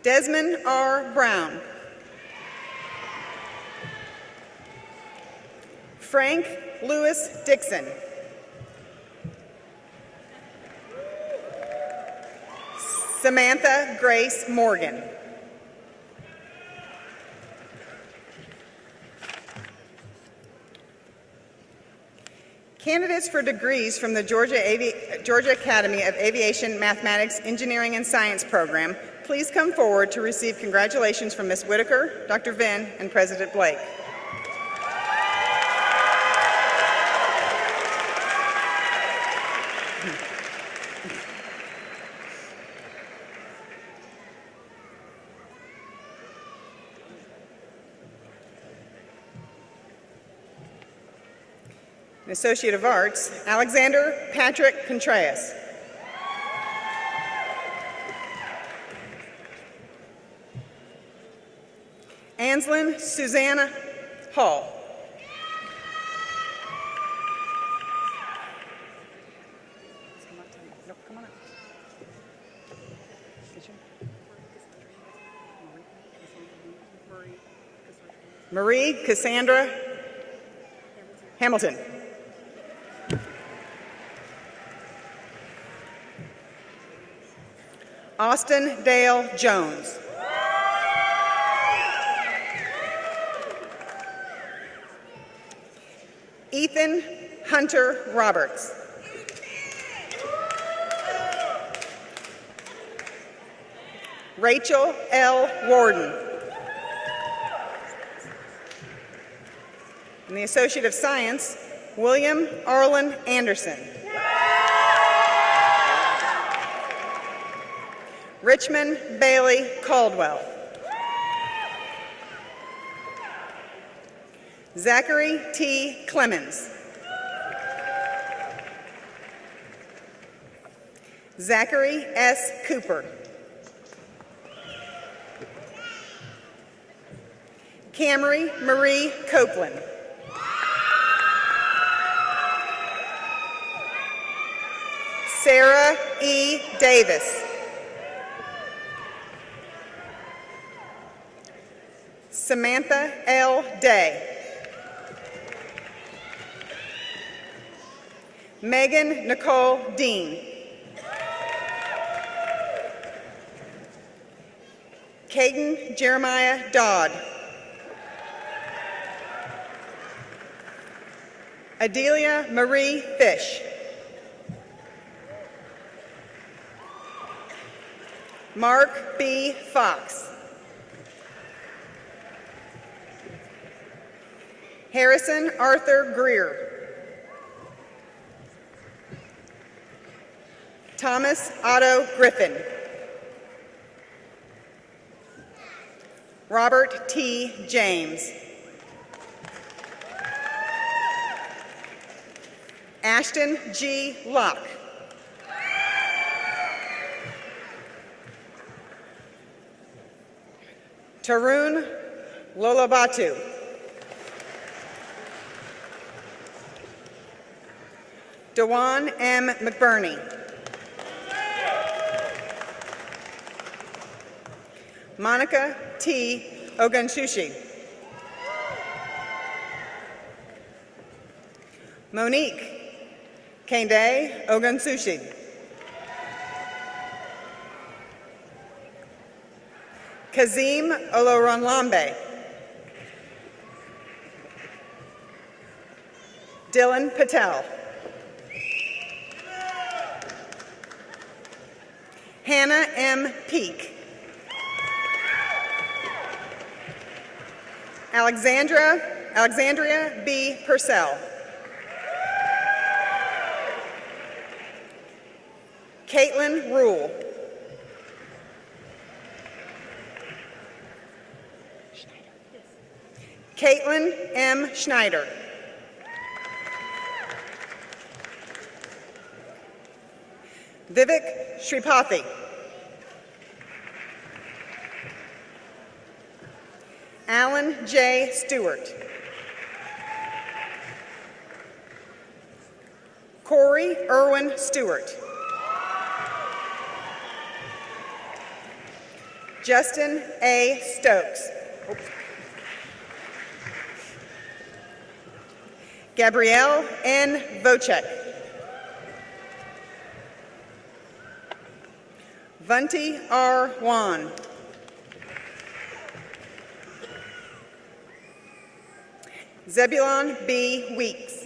Desmond R. Brown. Frank Lewis Dixon. Samantha Grace Morgan. Candidates for degrees from the Georgia Academy of Aviation, Mathematics, Engineering, and Science program, please come forward to receive congratulations from Ms. Whitaker, Dr. Venn, and President Blake. An Associate of Arts, Alexander Patrick Contreras. Anslyn Susanna Hall. Marie Cassandra Hamilton. Austin Dale Jones. Ethan Hunter Roberts. Rachel L. Warden. And the Associate of Science, William Arlen Anderson. Richmond Bailey Caldwell. Zachary T. Clemens. Zachary S. Cooper. Camry Marie Copeland. Sarah E. Davis. Samantha L. Day. Megan Nicole Dean. Caden Jeremiah Dodd. Adelia Marie Fish. Mark B. Fox. Harrison Arthur Greer. Thomas Otto Griffin. Robert T. James. Ashton G. Locke. Tarun Lolabatu. Dewan M. McBurney. Monica T. Ogunchushi. Monique Kende Ogunsushi. Kazim Oloronlambe. Dylan Patel. Hannah M. Peak. Alexandria B. Purcell. Caitlin Rule. Caitlin M. Schneider. Vivek Sripathi. Alan J. Stewart. Corey Irwin Stewart. Justin A. Stokes. Gabrielle N. Vocek. Vunti R. Wan. Zebulon B. Weeks.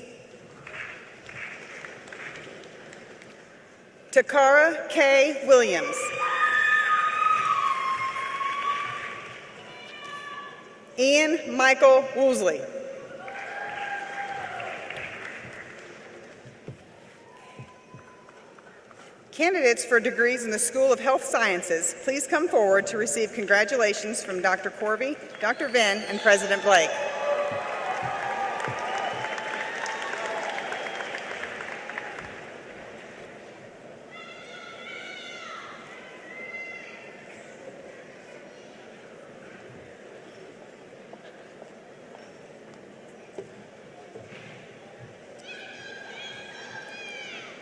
Takara K. Williams. Ian Michael Woolsey. Candidates for degrees in the School of Health Sciences, please come forward to receive congratulations from Dr. Corby, Dr. Venn, and President Blake.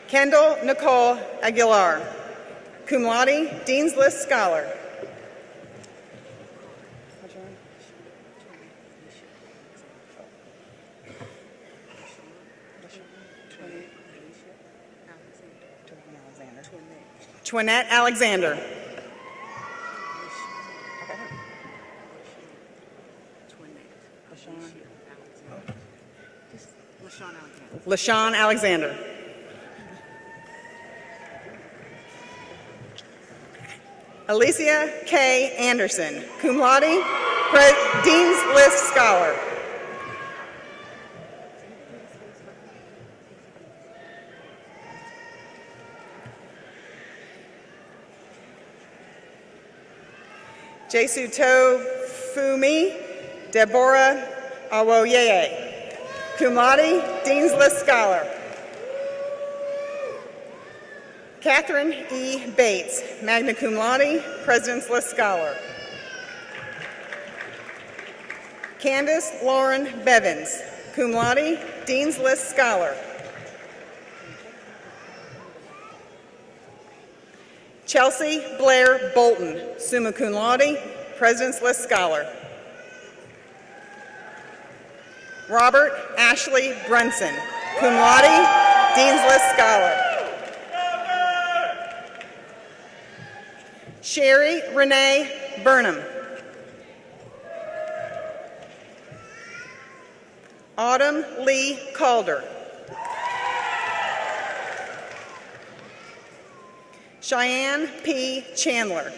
Kendall Nicole Aguilar, cum laude, Dean's List Scholar. Twinette Alexander. LaShawn Alexander. Alicia K. Anderson, cum laude, Dean's List Scholar. Jesu To Fumi, Deborah Awoyeye, cum laude, Dean's List Scholar. Catherine E. Bates, magna cum laude, President's List Scholar. Candace Lauren Bevins, cum laude, Dean's List Scholar. Chelsea Blair Bolton, summa cum laude, President's List Scholar. Robert Ashley Brunson, cum laude, Dean's List Scholar. Sherry Renee Burnham. Autumn Lee Calder. Cheyenne P. Chandler.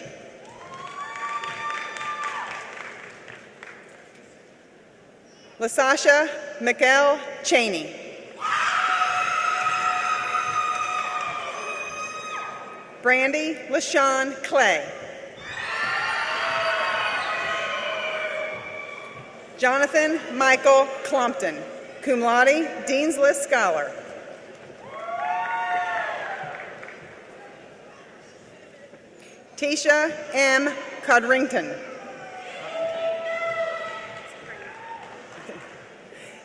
LaSasha Mikkel Cheney. Brandy LaShawn Clay. Jonathan Michael Clumpton, cum laude, Dean's List Scholar. Tisha M. Codrington.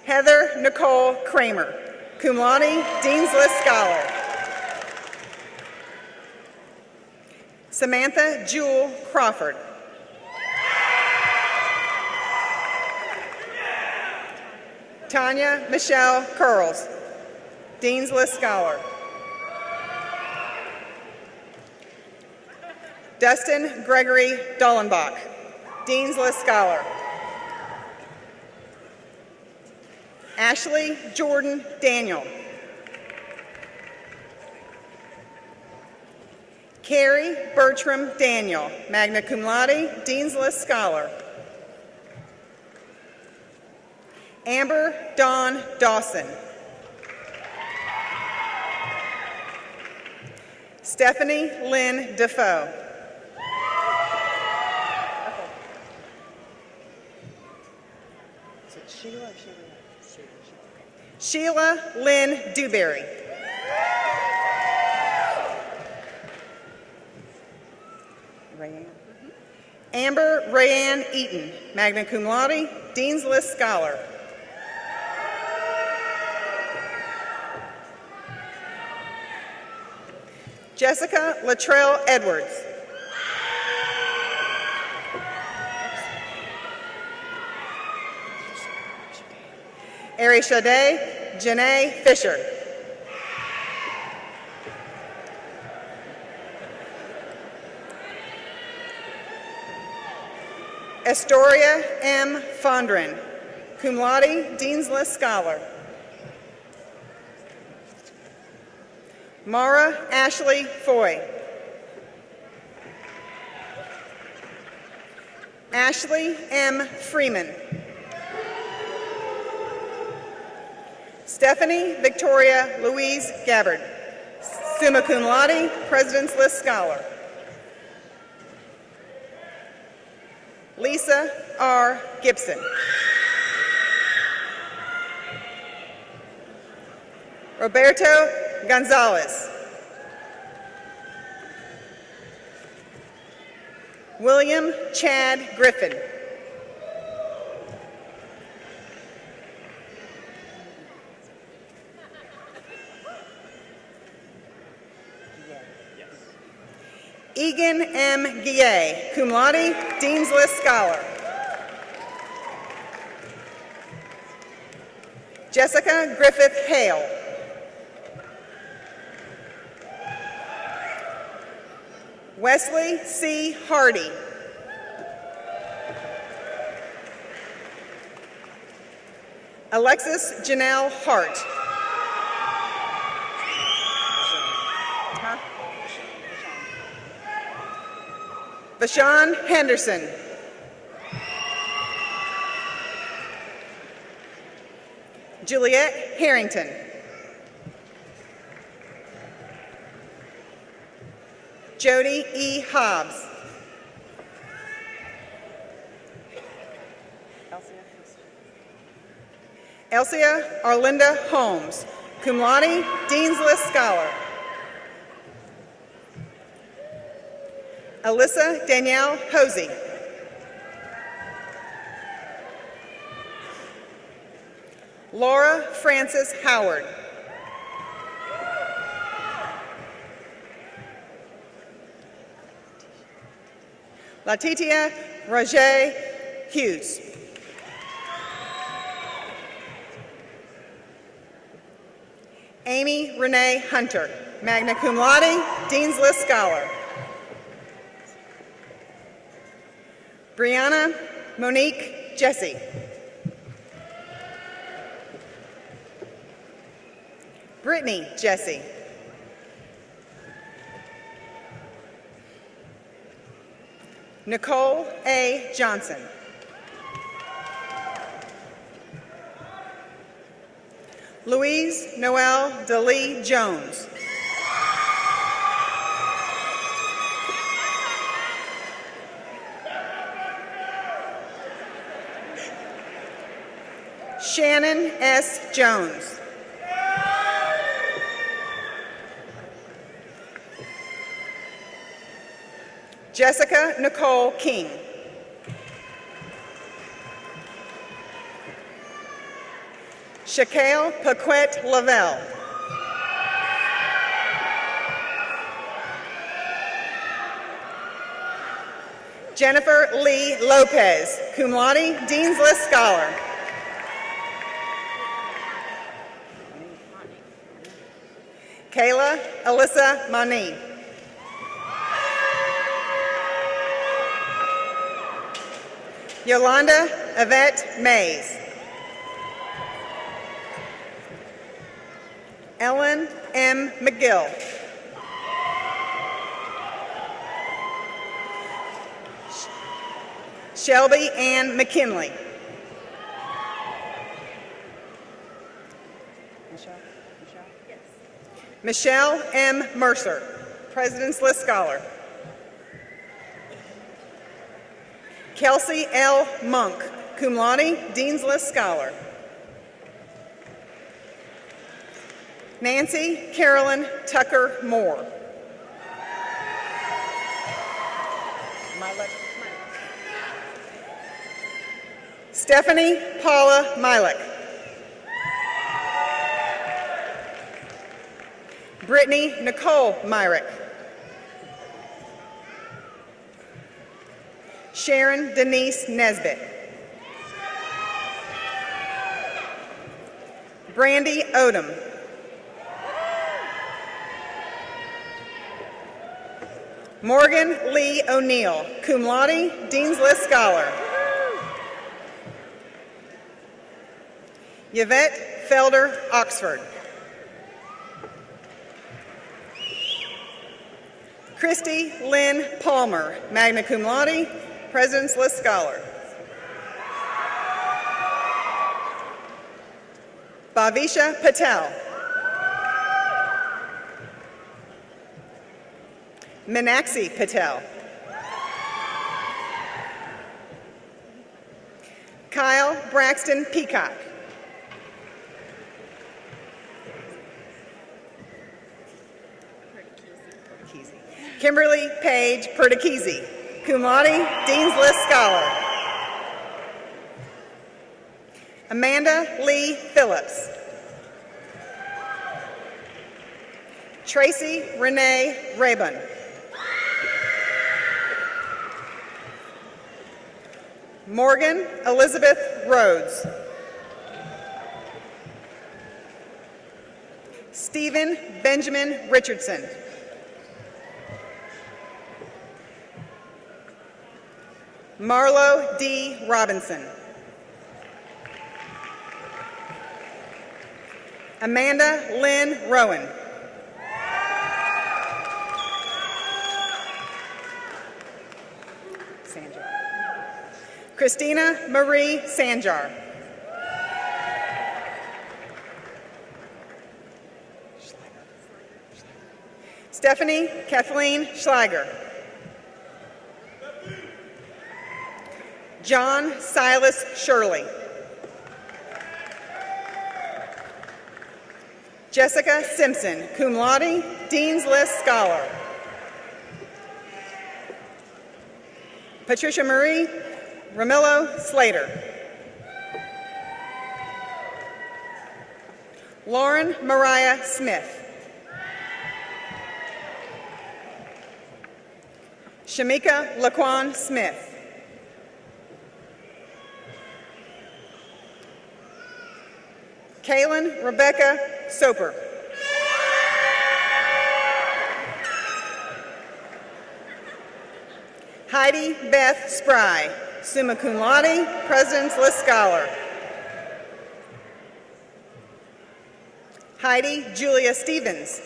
Heather Nicole Kramer, cum laude, Dean's List Scholar. Samantha Jewel Crawford. Tanya Michelle Curls, Dean's List Scholar. Dustin Gregory Dollenbach, Dean's List Scholar. Ashley Jordan Daniel. Carrie Bertram Daniel, magna cum laude, Dean's List Scholar. Amber Dawn Dawson. Stephanie Lynn Defoe. Sheila Lynn Dewberry. Amber Rayanne Eaton, magna cum laude, Dean's List Scholar. Jessica Latrell Edwards. Ari Shade Janae Fisher. Astoria M. Fondren, cum laude, Dean's List Scholar. Mara Ashley Foy. Ashley M. Freeman. Stephanie Victoria Louise Gabbard, summa cum laude, President's List Scholar. Lisa R. Gibson. Roberto Gonzalez. William Chad Griffin. Egan M. Guillet, cum laude, Dean's List Scholar. Jessica Griffith Hale. Wesley C. Hardy. Alexis Janelle Hart. Vashawn Henderson. Juliet Harrington. Jody E. Hobbs. Elsia Arlinda Holmes, cum laude, Dean's List Scholar. Alyssa Danielle Hosey. Laura Frances Howard. Latitia Roger Hughes. Amy Renee Hunter, magna cum laude, Dean's List Scholar. Brianna Monique Jesse. Brittany Jesse. Nicole A. Johnson. Louise Noelle DeLee Jones. Shannon S. Jones. Jessica Nicole King. Shaquille Paquette Lavelle. Jennifer Lee Lopez, cum laude, Dean's List Scholar. Kayla Alyssa Mani. Yolanda Yvette Mays. Ellen M. McGill. Shelby Ann McKinley. Michelle M. Mercer, President's List Scholar. Kelsey L. Monk, cum laude, Dean's List Scholar. Nancy Carolyn Tucker Moore. Stephanie Paula Milik. Brittany Nicole Myrick. Sharon Denise Nesbitt. Brandy Odom. Morgan Lee O'Neill, cum laude, Dean's List Scholar. Yvette Felder Oxford. Christy Lynn Palmer, magna cum laude, President's List Scholar. Bhavisha Patel. Minaxi Patel. Kyle Braxton Peacock. Kimberly Page Perticchese, cum laude, Dean's List Scholar. Amanda Lee Phillips. Tracy Renee Rabun. Morgan Elizabeth Rhodes. Stephen Benjamin Richardson. Marlo D. Robinson. Amanda Lynn Rowan. Christina Marie Sanjar. Stephanie Kathleen Schlager. John Silas Shirley. Jessica Simpson, cum laude, Dean's List Scholar. Patricia Marie Ramillo Slater. Lauren Mariah Smith. Shamika Laquan Smith. Kaylin Rebecca Soper. Heidi Beth Spry, summa cum laude, President's List Scholar. Heidi Julia Stevens.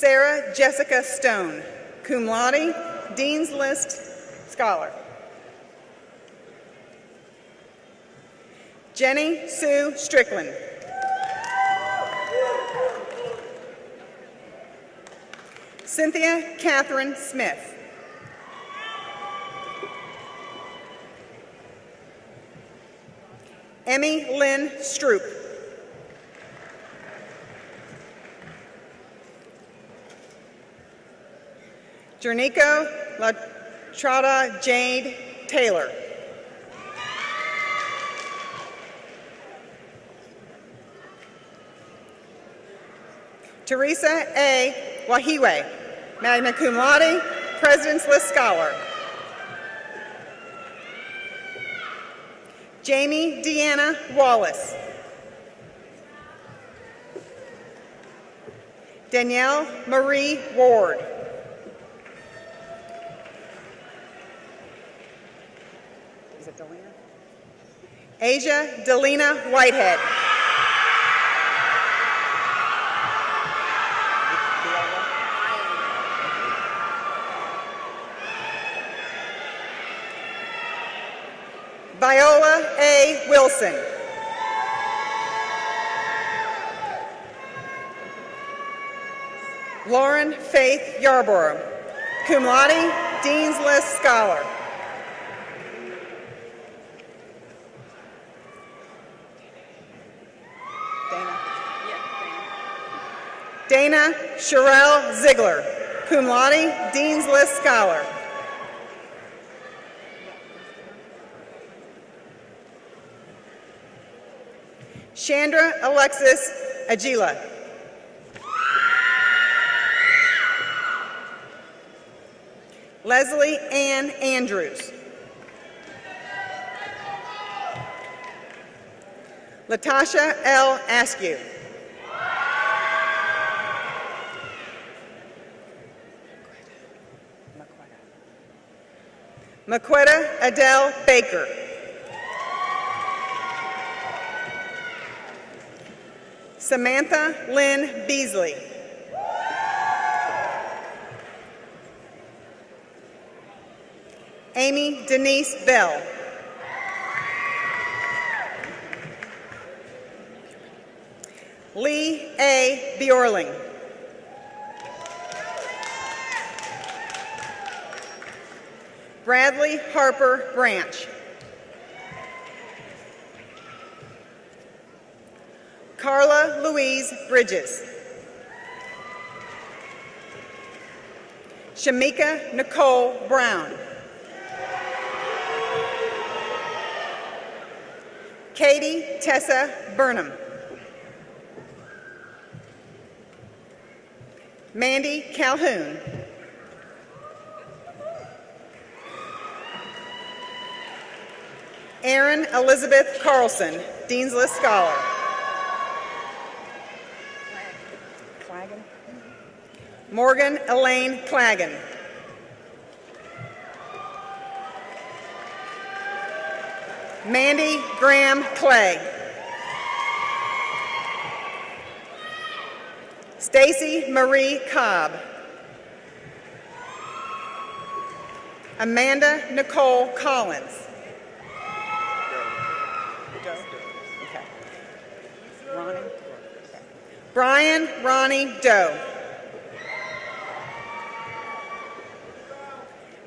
Sarah Jessica Stone, cum laude, Dean's List Scholar. Jenny Sue Strickland. Cynthia Catherine Smith. Emmy Lynn Stroop. Jernico Latrada Jade Taylor. Teresa A. Wahiwe, magna cum laude, President's List Scholar. Jamie Deanna Wallace. Danielle Marie Ward. Is it Delina? Asia Delina Whitehead. Viola A. Wilson. Lauren Faith Yarborough, cum laude, Dean's List Scholar. Dana Sherelle Ziegler, cum laude, Dean's List Scholar. Chandra Alexis Agila. Leslie Ann Andrews. Latasha L. Askew. Maquetta Adele Baker. Samantha Lynn Beasley. Amy Denise Bell. Lee A. Bjorling. Bradley Harper Branch. Carla Louise Bridges. Shamika Nicole Brown. Katie Tessa Burnham. Mandy Calhoun. Erin Elizabeth Carlson, Dean's List Scholar. Morgan Elaine Clagan. Mandy Graham Clay. Stacy Marie Cobb. Amanda Nicole Collins. Okay. Ronnie. Okay. Brian Ronnie Doe.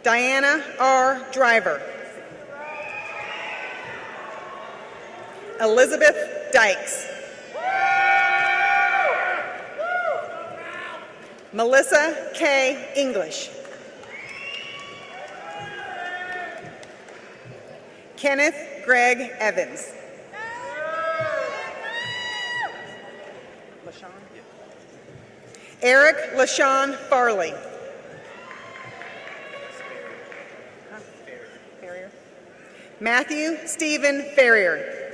Diana R. Driver. Elizabeth Dykes. Melissa K. English. Kenneth Greg Evans. Eric LaShawn Farley. Matthew Stephen Ferrier.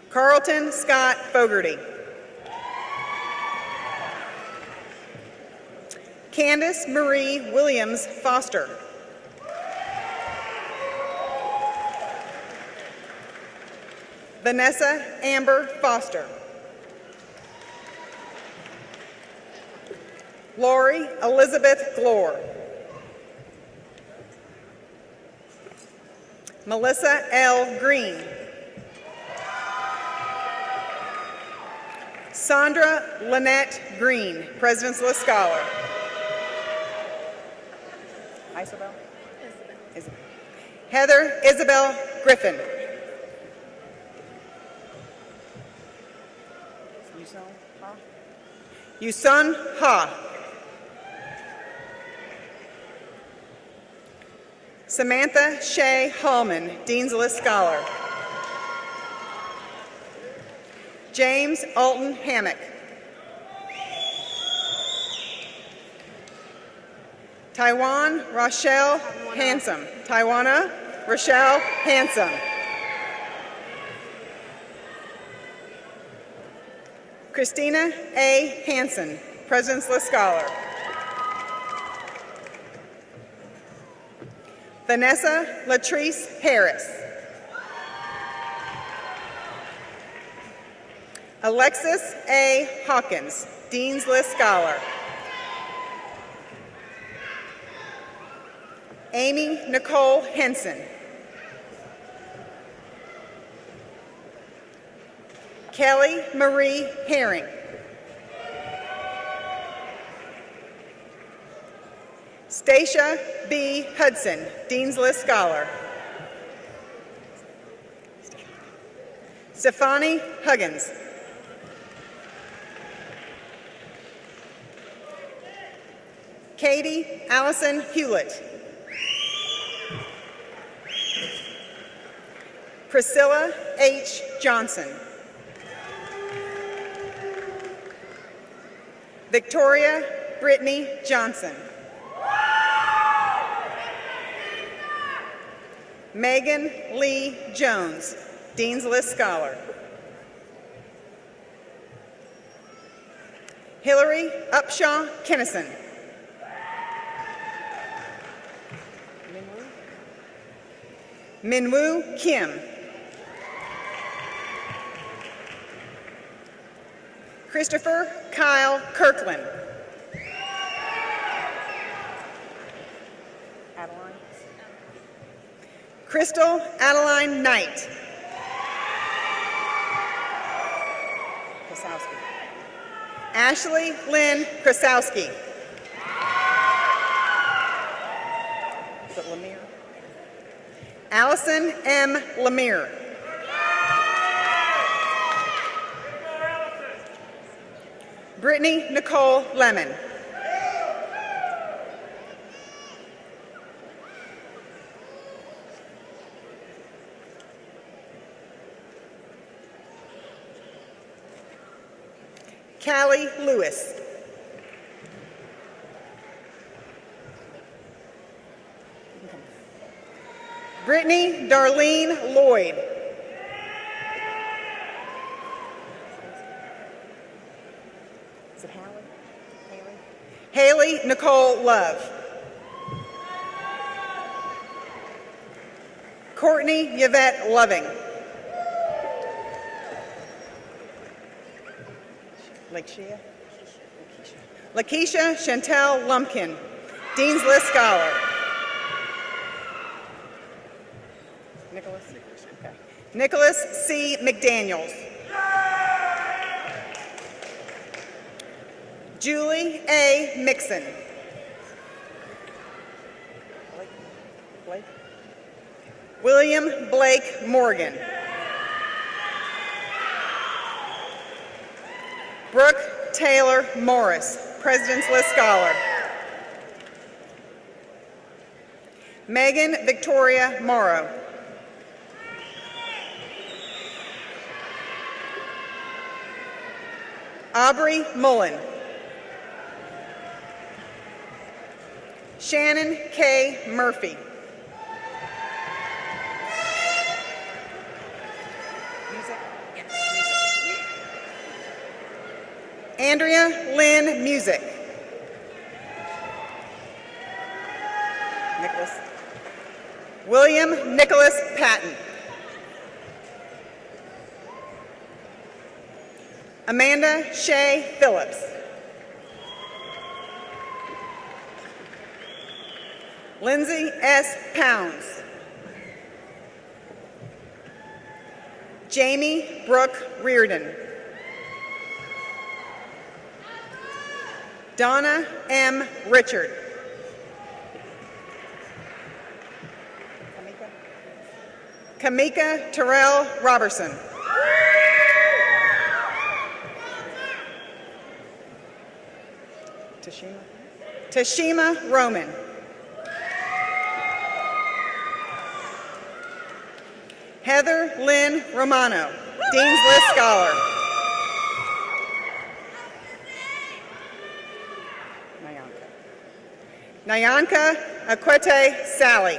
Carlton Scott Fogarty. Candace Marie Williams Foster. Vanessa Amber Foster. Lori Elizabeth Glore. Melissa L. Green. Sandra Lynette Green, President's List Scholar. Isabel? Isabel. Heather Isabel Griffin. Yusun Ha. Samantha Shea Hallman, Dean's List Scholar. James Alton Hammock. Taiwan Rochelle Handsome. Taiwana Rochelle Handsome. Christina A. Hansen, President's List Scholar. Vanessa Latrice Harris. Alexis A. Hawkins, Dean's List Scholar. Amy Nicole Henson. Kelly Marie Herring. Stacia B. Hudson, Dean's List Scholar. Stefani Huggins. Katie Allison Hewlett. Priscilla H. Johnson. Victoria Brittany Johnson. Megan Lee Jones, Dean's List Scholar. Hillary Upshaw Kennison. Minwoo Kim. Christopher Kyle Kirkland. Adeline. Crystal Adeline Knight. Krasowski. Ashley Lynn Krasowski. Is it Lemire? Allison M. Lemire. Brittany Nicole Lemon. Callie Lewis. Brittany Darlene Lloyd. Is it Haley? Haley Nicole Love. Courtney Yvette Loving. Lakeisha Chantel Lumpkin, Dean's List Scholar. Nicholas C. McDaniels. Julie A. Mixon. William Blake Morgan. Brooke Taylor Morris, President's List Scholar. Megan Victoria Morrow. Aubrey Mullen. Shannon K. Murphy. Andrea Lynn Music. Nicholas. William Nicholas Patton. Amanda Shea Phillips. Lindsay S. Pounds. Jamie Brooke Reardon. Donna M. Richard. Kamika Terrell Robertson. Tashima Roman. Heather Lynn Romano, Dean's List Scholar. Nyanka Akwete Sally.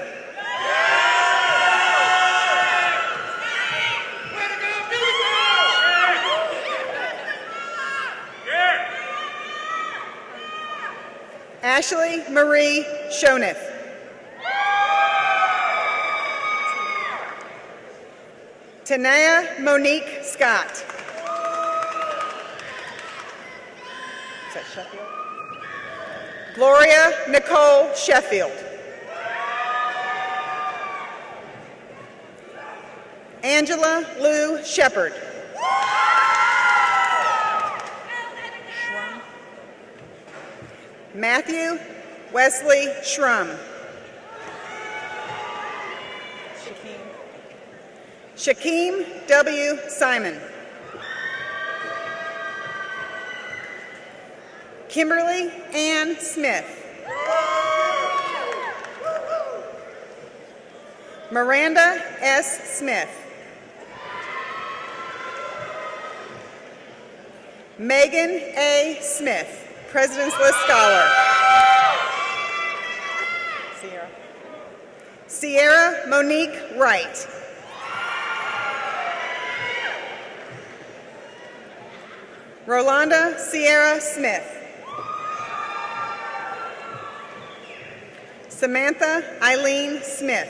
Ashley Marie Shoneth. Tanea Monique Scott. Is that Sheffield? Gloria Nicole Sheffield. Angela Lou Shepard. Matthew Wesley Schrum. Shaquem W. Simon. Kimberly Ann Smith. Miranda S. Smith. Megan A. Smith, President's List Scholar. Sierra Monique Wright. Rolanda Sierra Smith. Samantha Eileen Smith.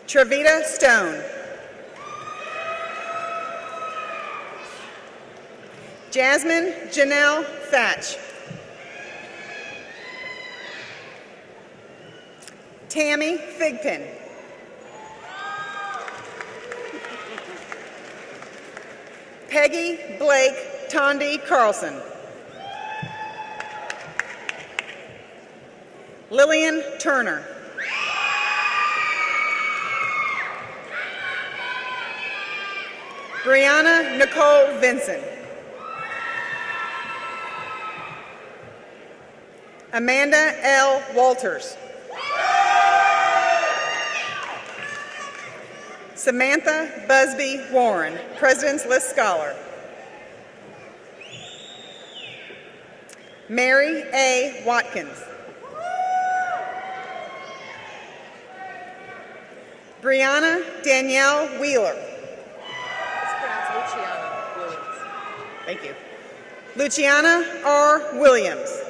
Trevita Stone. Jasmine Janelle Thatch. Tammy Thigpen. Peggy Blake Tondi Carlson. Lillian Turner. Brianna Nicole Vinson. Amanda L. Walters. Samantha Busby Warren, President's List Scholar. Mary A. Watkins. Brianna Danielle Wheeler. It's pronounced Luciana Williams. Thank you. Luciana R. Williams.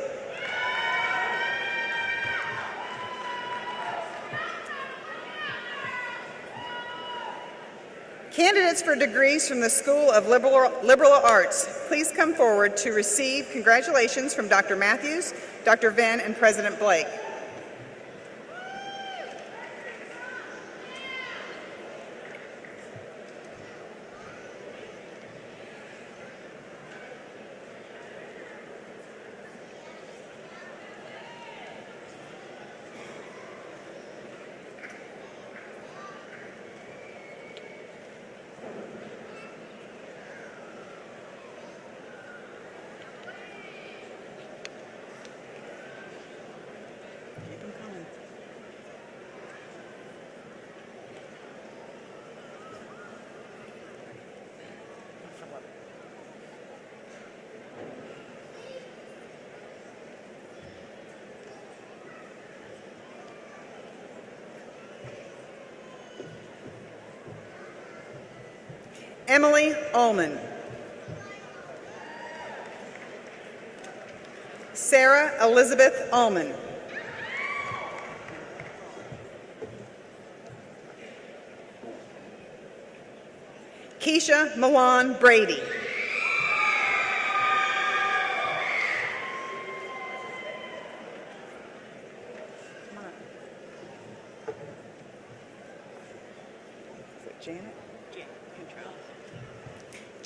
Candidates for degrees from the School of Liberal Arts, please come forward to receive congratulations from Dr. Matthews, Dr. Venn, and President Blake. Emily Ullman. Sarah Elizabeth Ullman. Keisha Milan Brady.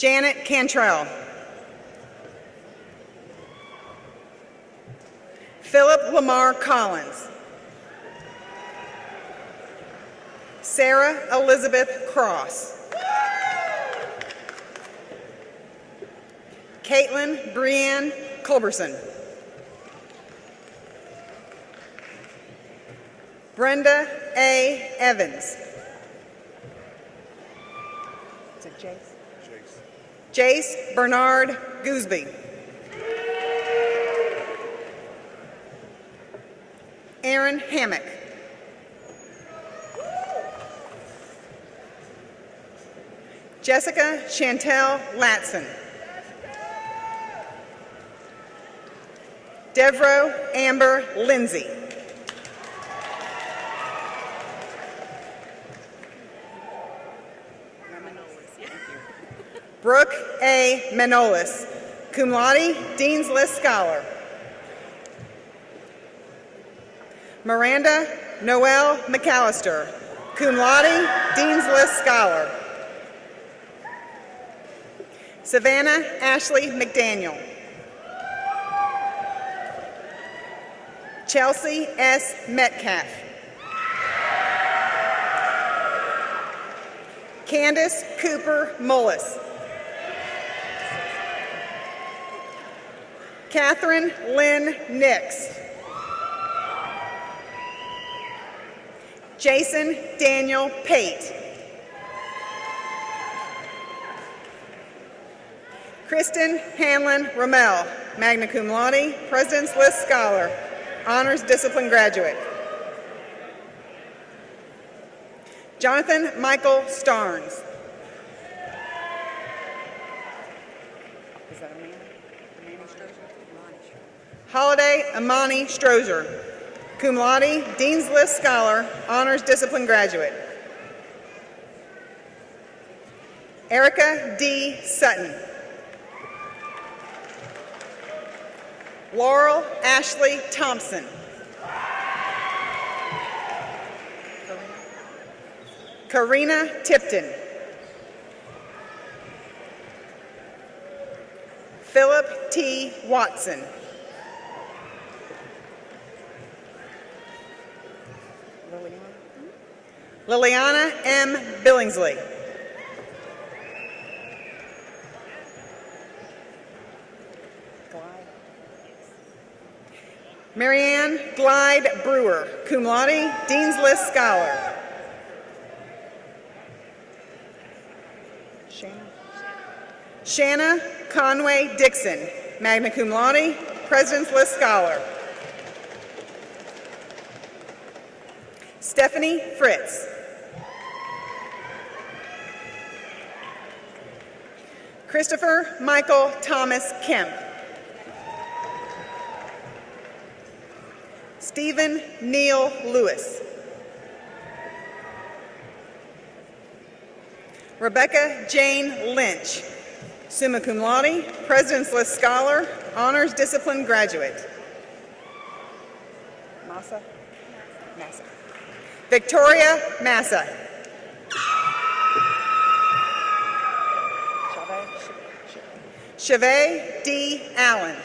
Janet Cantrell. Philip Lamar Collins. Sarah Elizabeth Cross. Caitlin Brianne Culberson. Brenda A. Evans. Is it Jace? Jace Bernard Gooseby. Aaron Hammock. Jessica Chantel Latson. Devro Amber Lindsay. Brooke A. Manolis, cum laude, Dean's List Scholar. Miranda Noel McAllister, cum laude, Dean's List Scholar. Savannah Ashley McDaniel. Chelsea S. Metcalf. Candace Cooper Mullis. Catherine Lynn Nix. Jason Daniel Pate. Kristen Hanlon Rommel, magna cum laude, President's List Scholar, Honors Discipline Graduate. Jonathan Michael Starnes. Is that Amanda? Amanda Strozer? Holiday Amani Strozer, cum laude, Dean's List Scholar, Honors Discipline Graduate. Erica D. Sutton. Laurel Ashley Thompson. Karina Tipton. Philip T. Watson. Liliana M. Billingsley. Marianne Glide Brewer, cum laude, Dean's List Scholar. Shanna Conway Dixon, magna cum laude, President's List Scholar. Stephanie Fritz. Christopher Michael Thomas Kemp. Stephen Neal Lewis. Rebecca Jane Lynch, summa cum laude, President's List Scholar, Honors Discipline Graduate. Massa? Massa. Victoria Massa. Chavez D. Allen.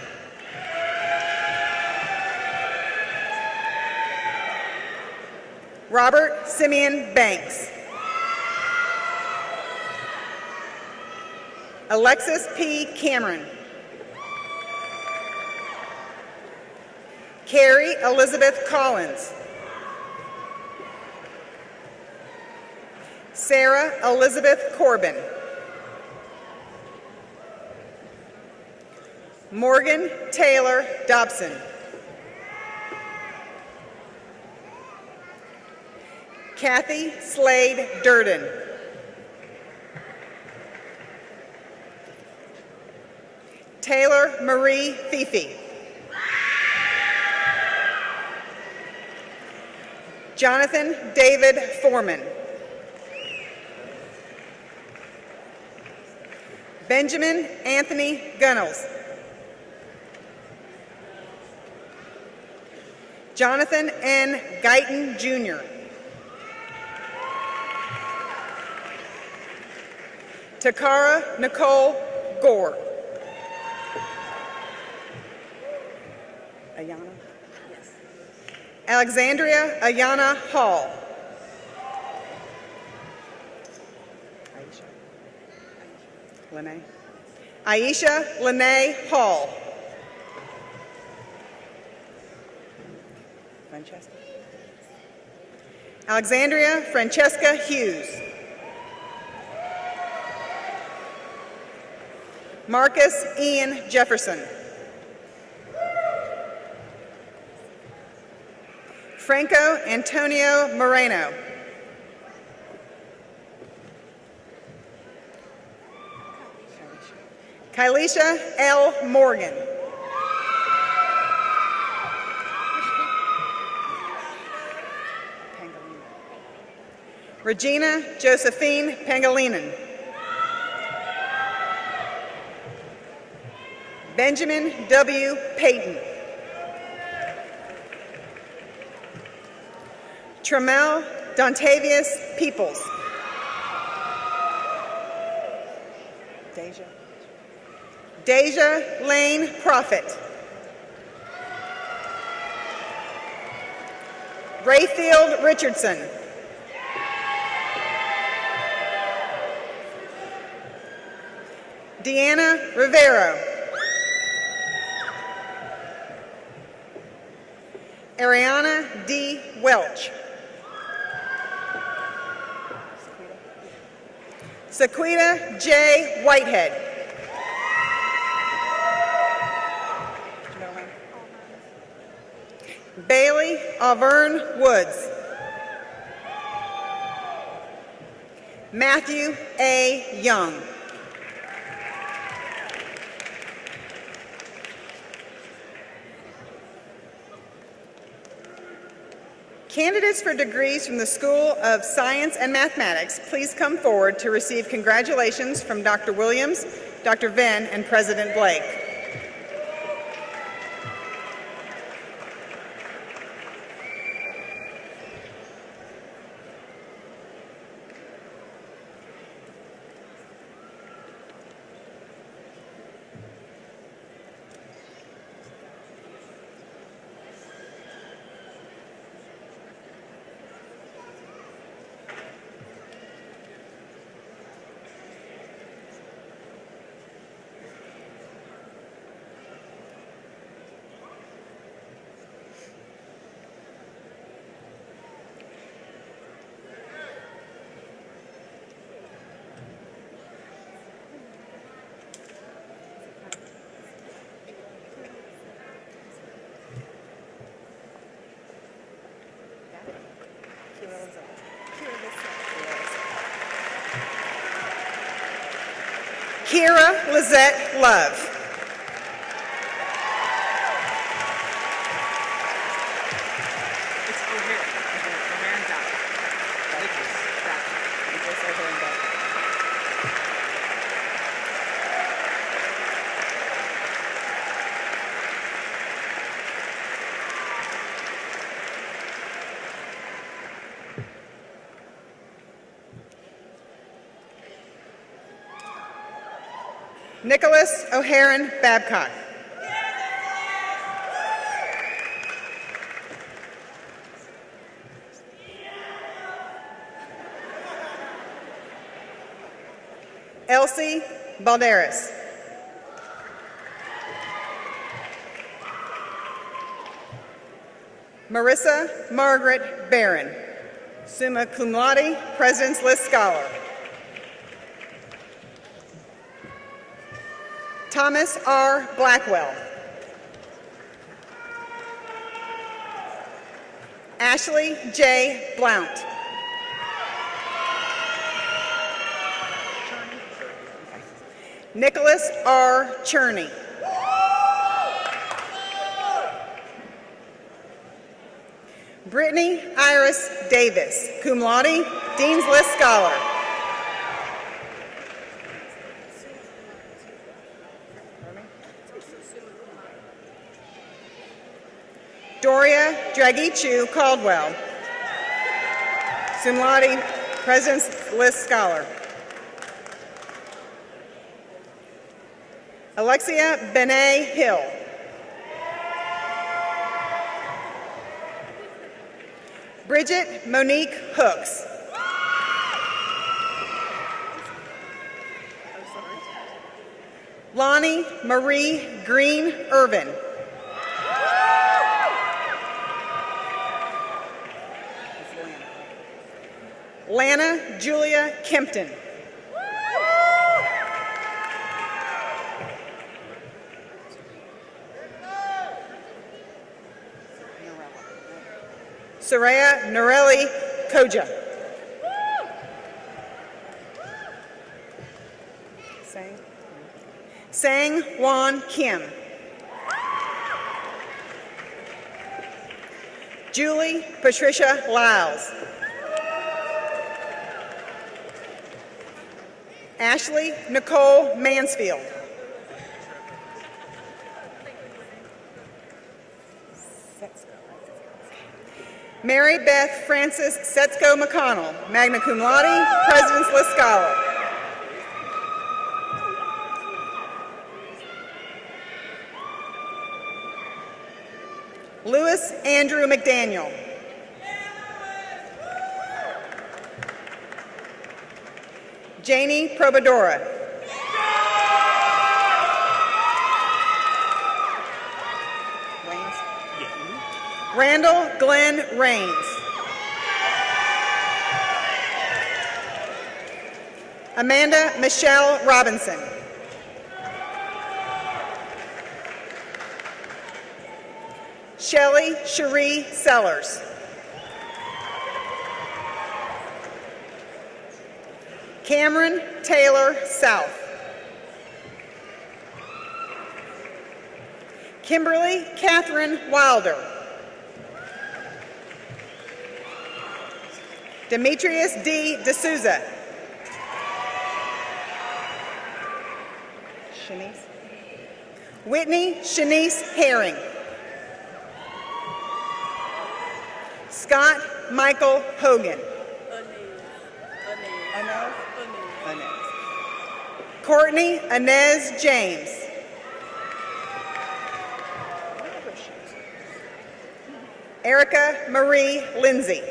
Robert Simeon Banks. Alexis P. Cameron. Carrie Elizabeth Collins. Sarah Elizabeth Corbin. Morgan Taylor Dobson. Kathy Slade Durden. Taylor Marie Fifi. Jonathan David Foreman. Benjamin Anthony Gunnels. Jonathan N. Guyton, Jr. Takara Nicole Gore. Ayana? Yes. Alexandria Ayana Hall. Lene. Aisha Lene Hall. Francesca. Alexandria Francesca Hughes. Marcus Ian Jefferson. Franco Antonio Moreno. Kylisha L. Morgan. Regina Josephine Pangilinan. Benjamin W. Payton. Tremel Dontavius Peoples. Deja Lane Prophet. Rayfield Richardson. Deanna Rivero. Ariana D. Welch. Sequita J. Whitehead. Bailey Auvergne Woods. Matthew A. Young. Candidates for degrees from the School of Science and Mathematics, please come forward to receive congratulations from Dr. Williams, Dr. Venn, and President Blake. Kira Lizette Love. Nicholas O'Haron Babcock. Elsie Balderas. Marissa Margaret Barron, summa cum laude, President's List Scholar. Thomas R. Blackwell. Ashley J. Blount. Nicholas R. Cherney. Brittany Iris Davis, cum laude, Dean's List Scholar. Doria Dragichu Caldwell, cum laude, President's List Scholar. Alexia Benet Hill. Bridget Monique Hooks. Lonnie Marie Green Irvin. Lana Julia Kempton. Soraya Norelli Koja. Sang Won Kim. Julie Patricia Lyles. Ashley Nicole Mansfield. Mary Beth Francis Setsko McConnell, magna cum laude, President's List Scholar. Louis Andrew McDaniel. Janie Probadora. Randall Glenn Rains. Amanda Michelle Robinson. Shelley Cherie Sellers. Cameron Taylor South. Kimberly Catherine Wilder. Demetrius D. D'Souza. Shanice. Whitney Shanice Herring. Scott Michael Hogan. Courtney Inez James. Erica Marie Lindsay.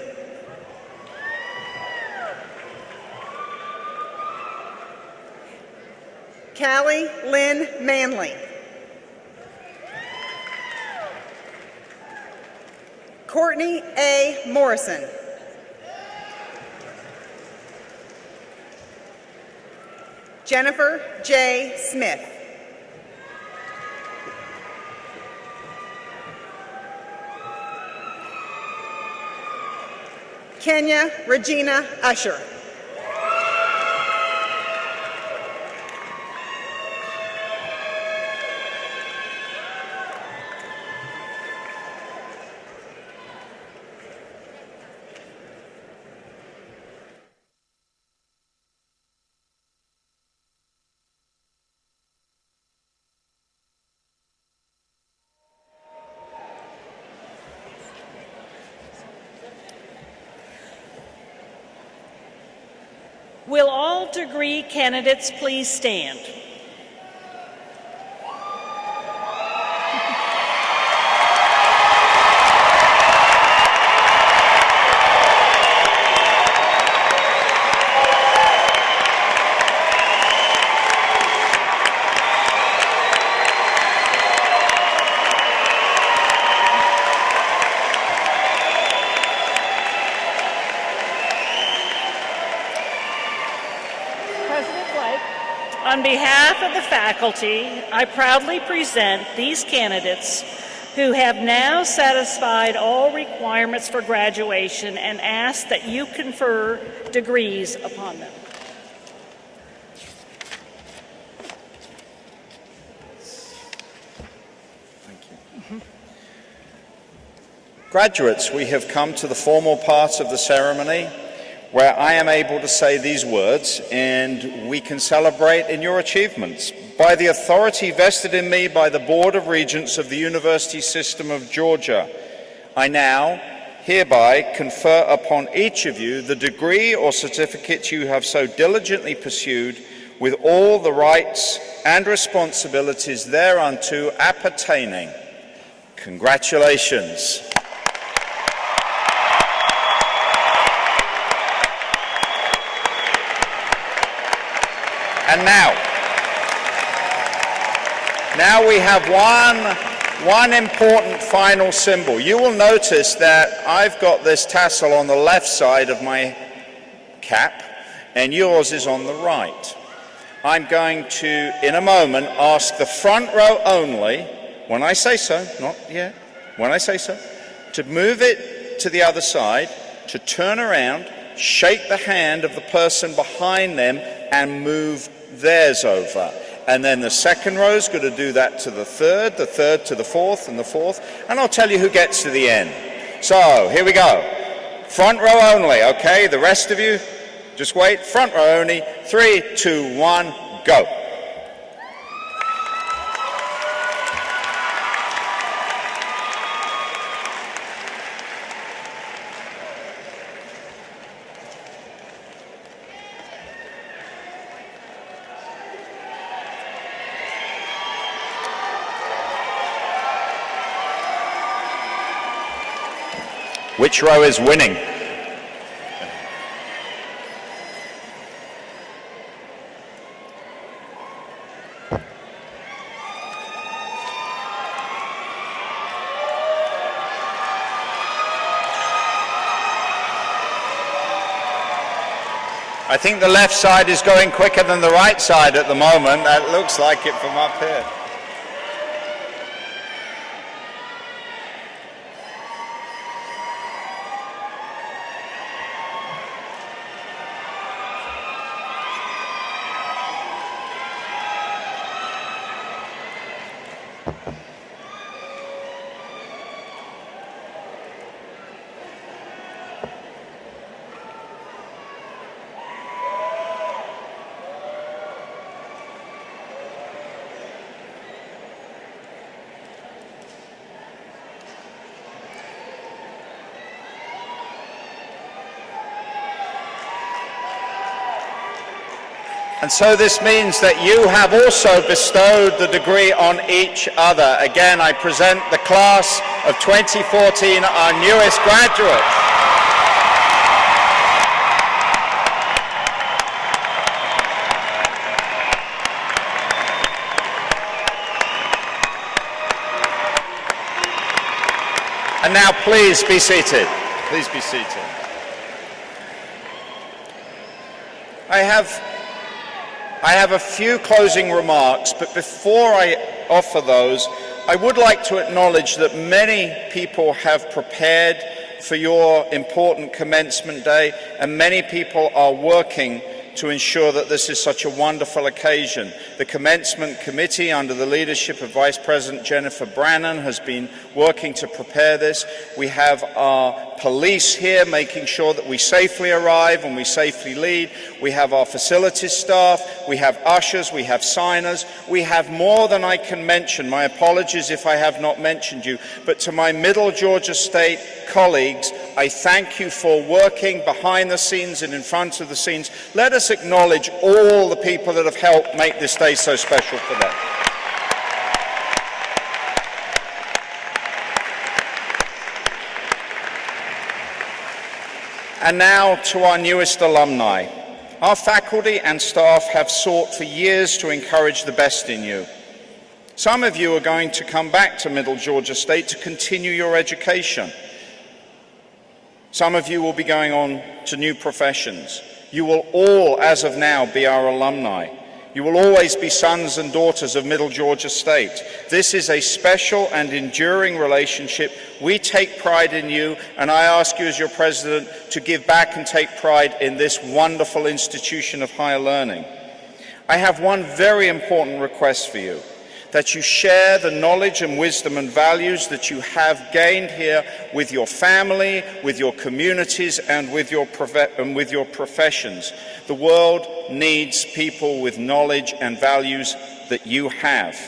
Callie Lynn Manley. Courtney A. Morrison. Jennifer J. Smith. Kenya Regina Usher. Will all degree candidates please stand? On behalf of the faculty, I proudly present these candidates who have now satisfied all requirements for graduation and ask that you confer degrees upon them. Graduates, we have come to the formal part of the ceremony where I am able to say these words and we can celebrate in your achievements. By the authority vested in me by the Board of Regents of the University System of Georgia, I now hereby confer upon each of you the degree or certificate you have so diligently pursued with all the rights and responsibilities thereunto appertaining. Congratulations. And now we have one important final symbol. You will notice that I've got this tassel on the left side of my cap, and yours is on the right. I'm going to, in a moment, ask the front row only, when I say so, not yet, when I say so, to move it to the other side, to turn around, shake the hand of the person behind them, and move theirs over. And then the second row is going to do that to the third to the fourth, and the fourth, and I'll tell you who gets to the end. So, here we go. Front row only, okay? The rest of you, just wait. Front row only. 3, 2, 1, go. Which row is winning? I think the left side is going quicker than the right side at the moment. That looks like it from up here. And so this means that you have also bestowed the degree on each other. Again, I present the class of 2014, our newest graduates. And now please be seated. Please be seated. I have a few closing remarks, but before I offer those, I would like to acknowledge that many people have prepared for your important commencement day, and many people are working to ensure that this is such a wonderful occasion. The commencement committee, under the leadership of Vice President Jennifer Brannan, has been working to prepare this. We have our police here making sure that we safely arrive and we safely lead. We have our facilities staff, we have ushers, we have signers. We have more than I can mention. My apologies if I have not mentioned you. But to my Middle Georgia State colleagues, I thank you for working behind the scenes and in front of the scenes. Let us acknowledge all the people that have helped make this day so special for them. And now to our newest alumni. Our faculty and staff have sought for years to encourage the best in you. Some of you are going to come back to Middle Georgia State to continue your education. Some of you will be going on to new professions. You will all, as of now, be our alumni. You will always be sons and daughters of Middle Georgia State. This is a special and enduring relationship. We take pride in you, and I ask you as your president to give back and take pride in this wonderful institution of higher learning. I have one very important request for you, that you share the knowledge and wisdom and values that you have gained here with your family, with your communities, and with your professions. The world needs people with knowledge and values that you have.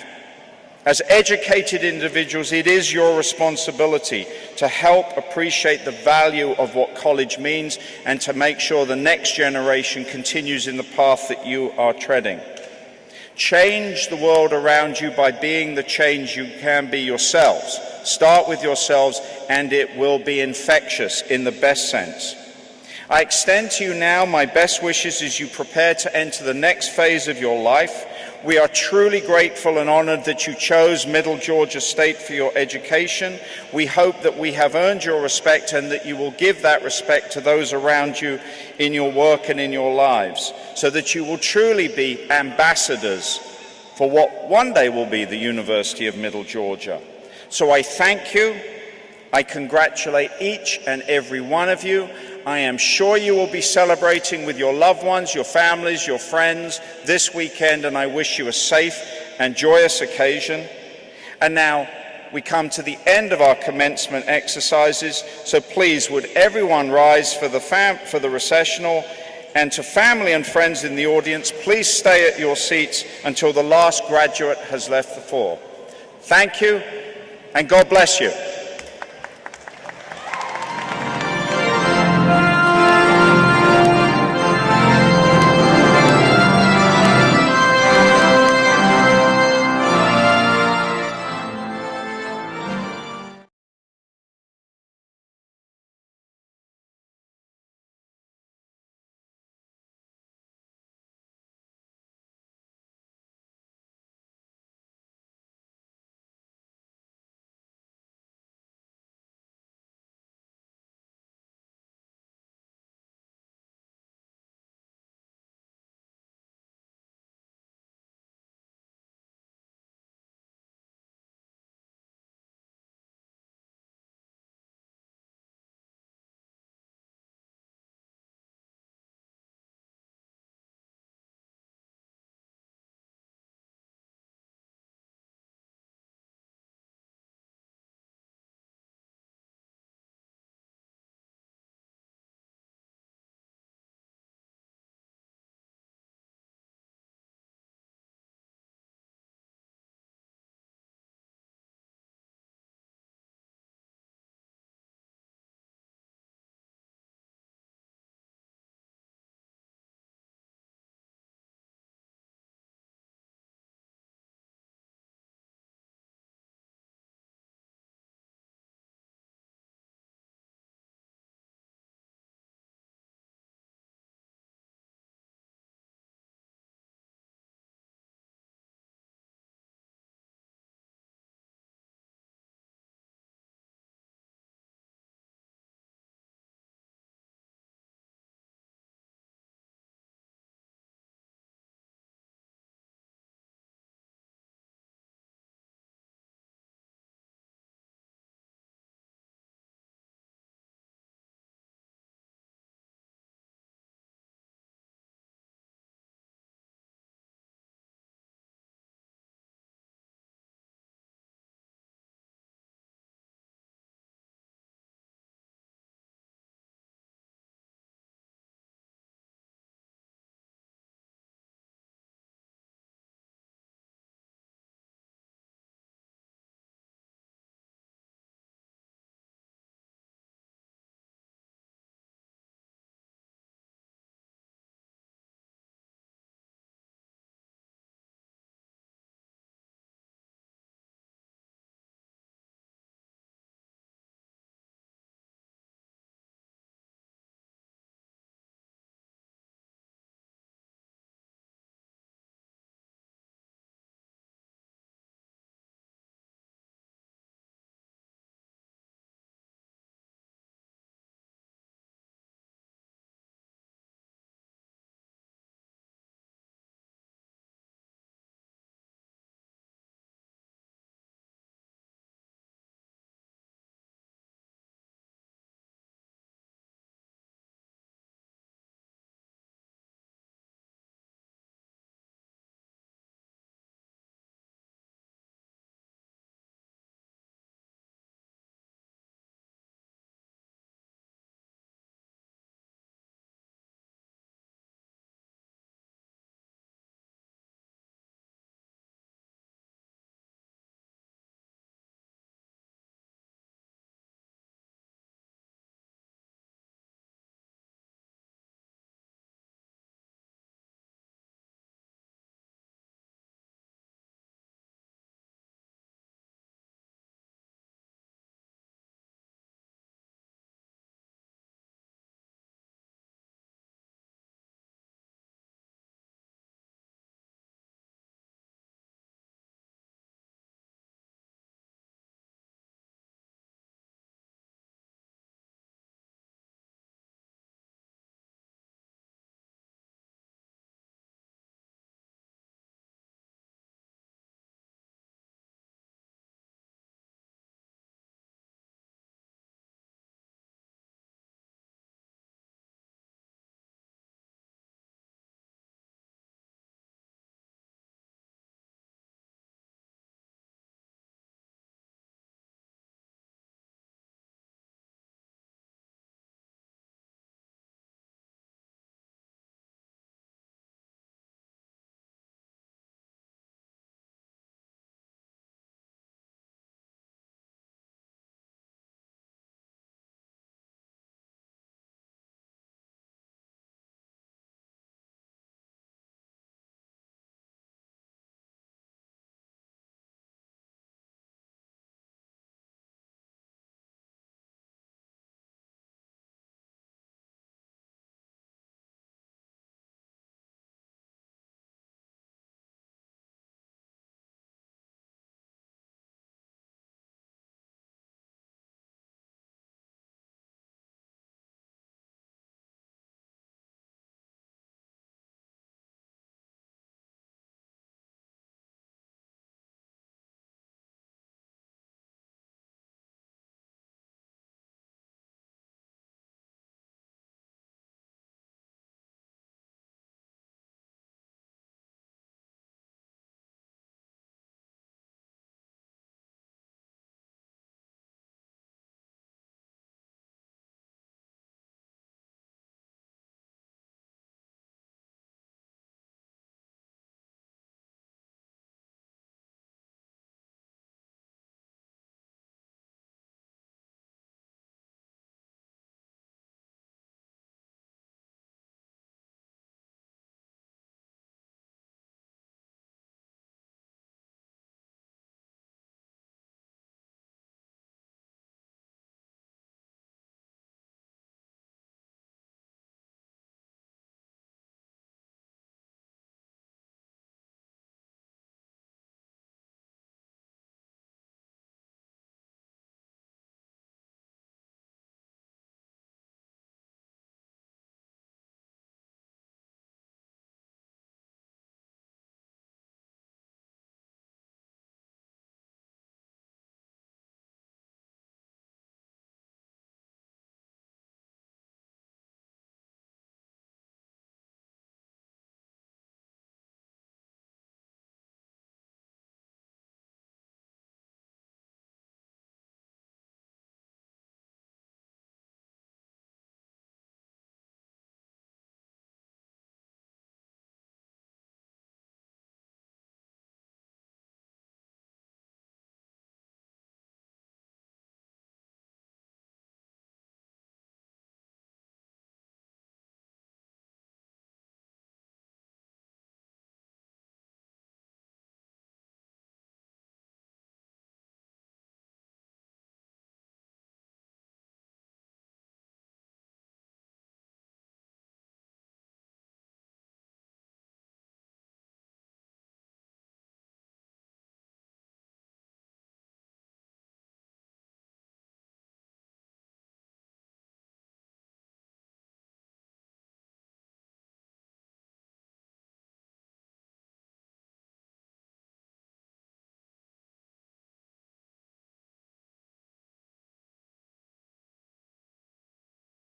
As educated individuals, it is your responsibility to help appreciate the value of what college means and to make sure the next generation continues in the path that you are treading. Change the world around you by being the change you can be yourselves. Start with yourselves, and it will be infectious in the best sense. I extend to you now my best wishes as you prepare to enter the next phase of your life. We are truly grateful and honored that you chose Middle Georgia State for your education. We hope that we have earned your respect and that you will give that respect to those around you in your work and in your lives, so that you will truly be ambassadors for what one day will be the University of Middle Georgia. So I thank you. I congratulate each and every one of you. I am sure you will be celebrating with your loved ones, your families, your friends this weekend, and I wish you a safe and joyous occasion. And now we come to the end of our commencement exercises, so please would everyone rise for the recessional, and to family and friends in the audience, please stay at your seats until the last graduate has left the floor. Thank you, and God bless you.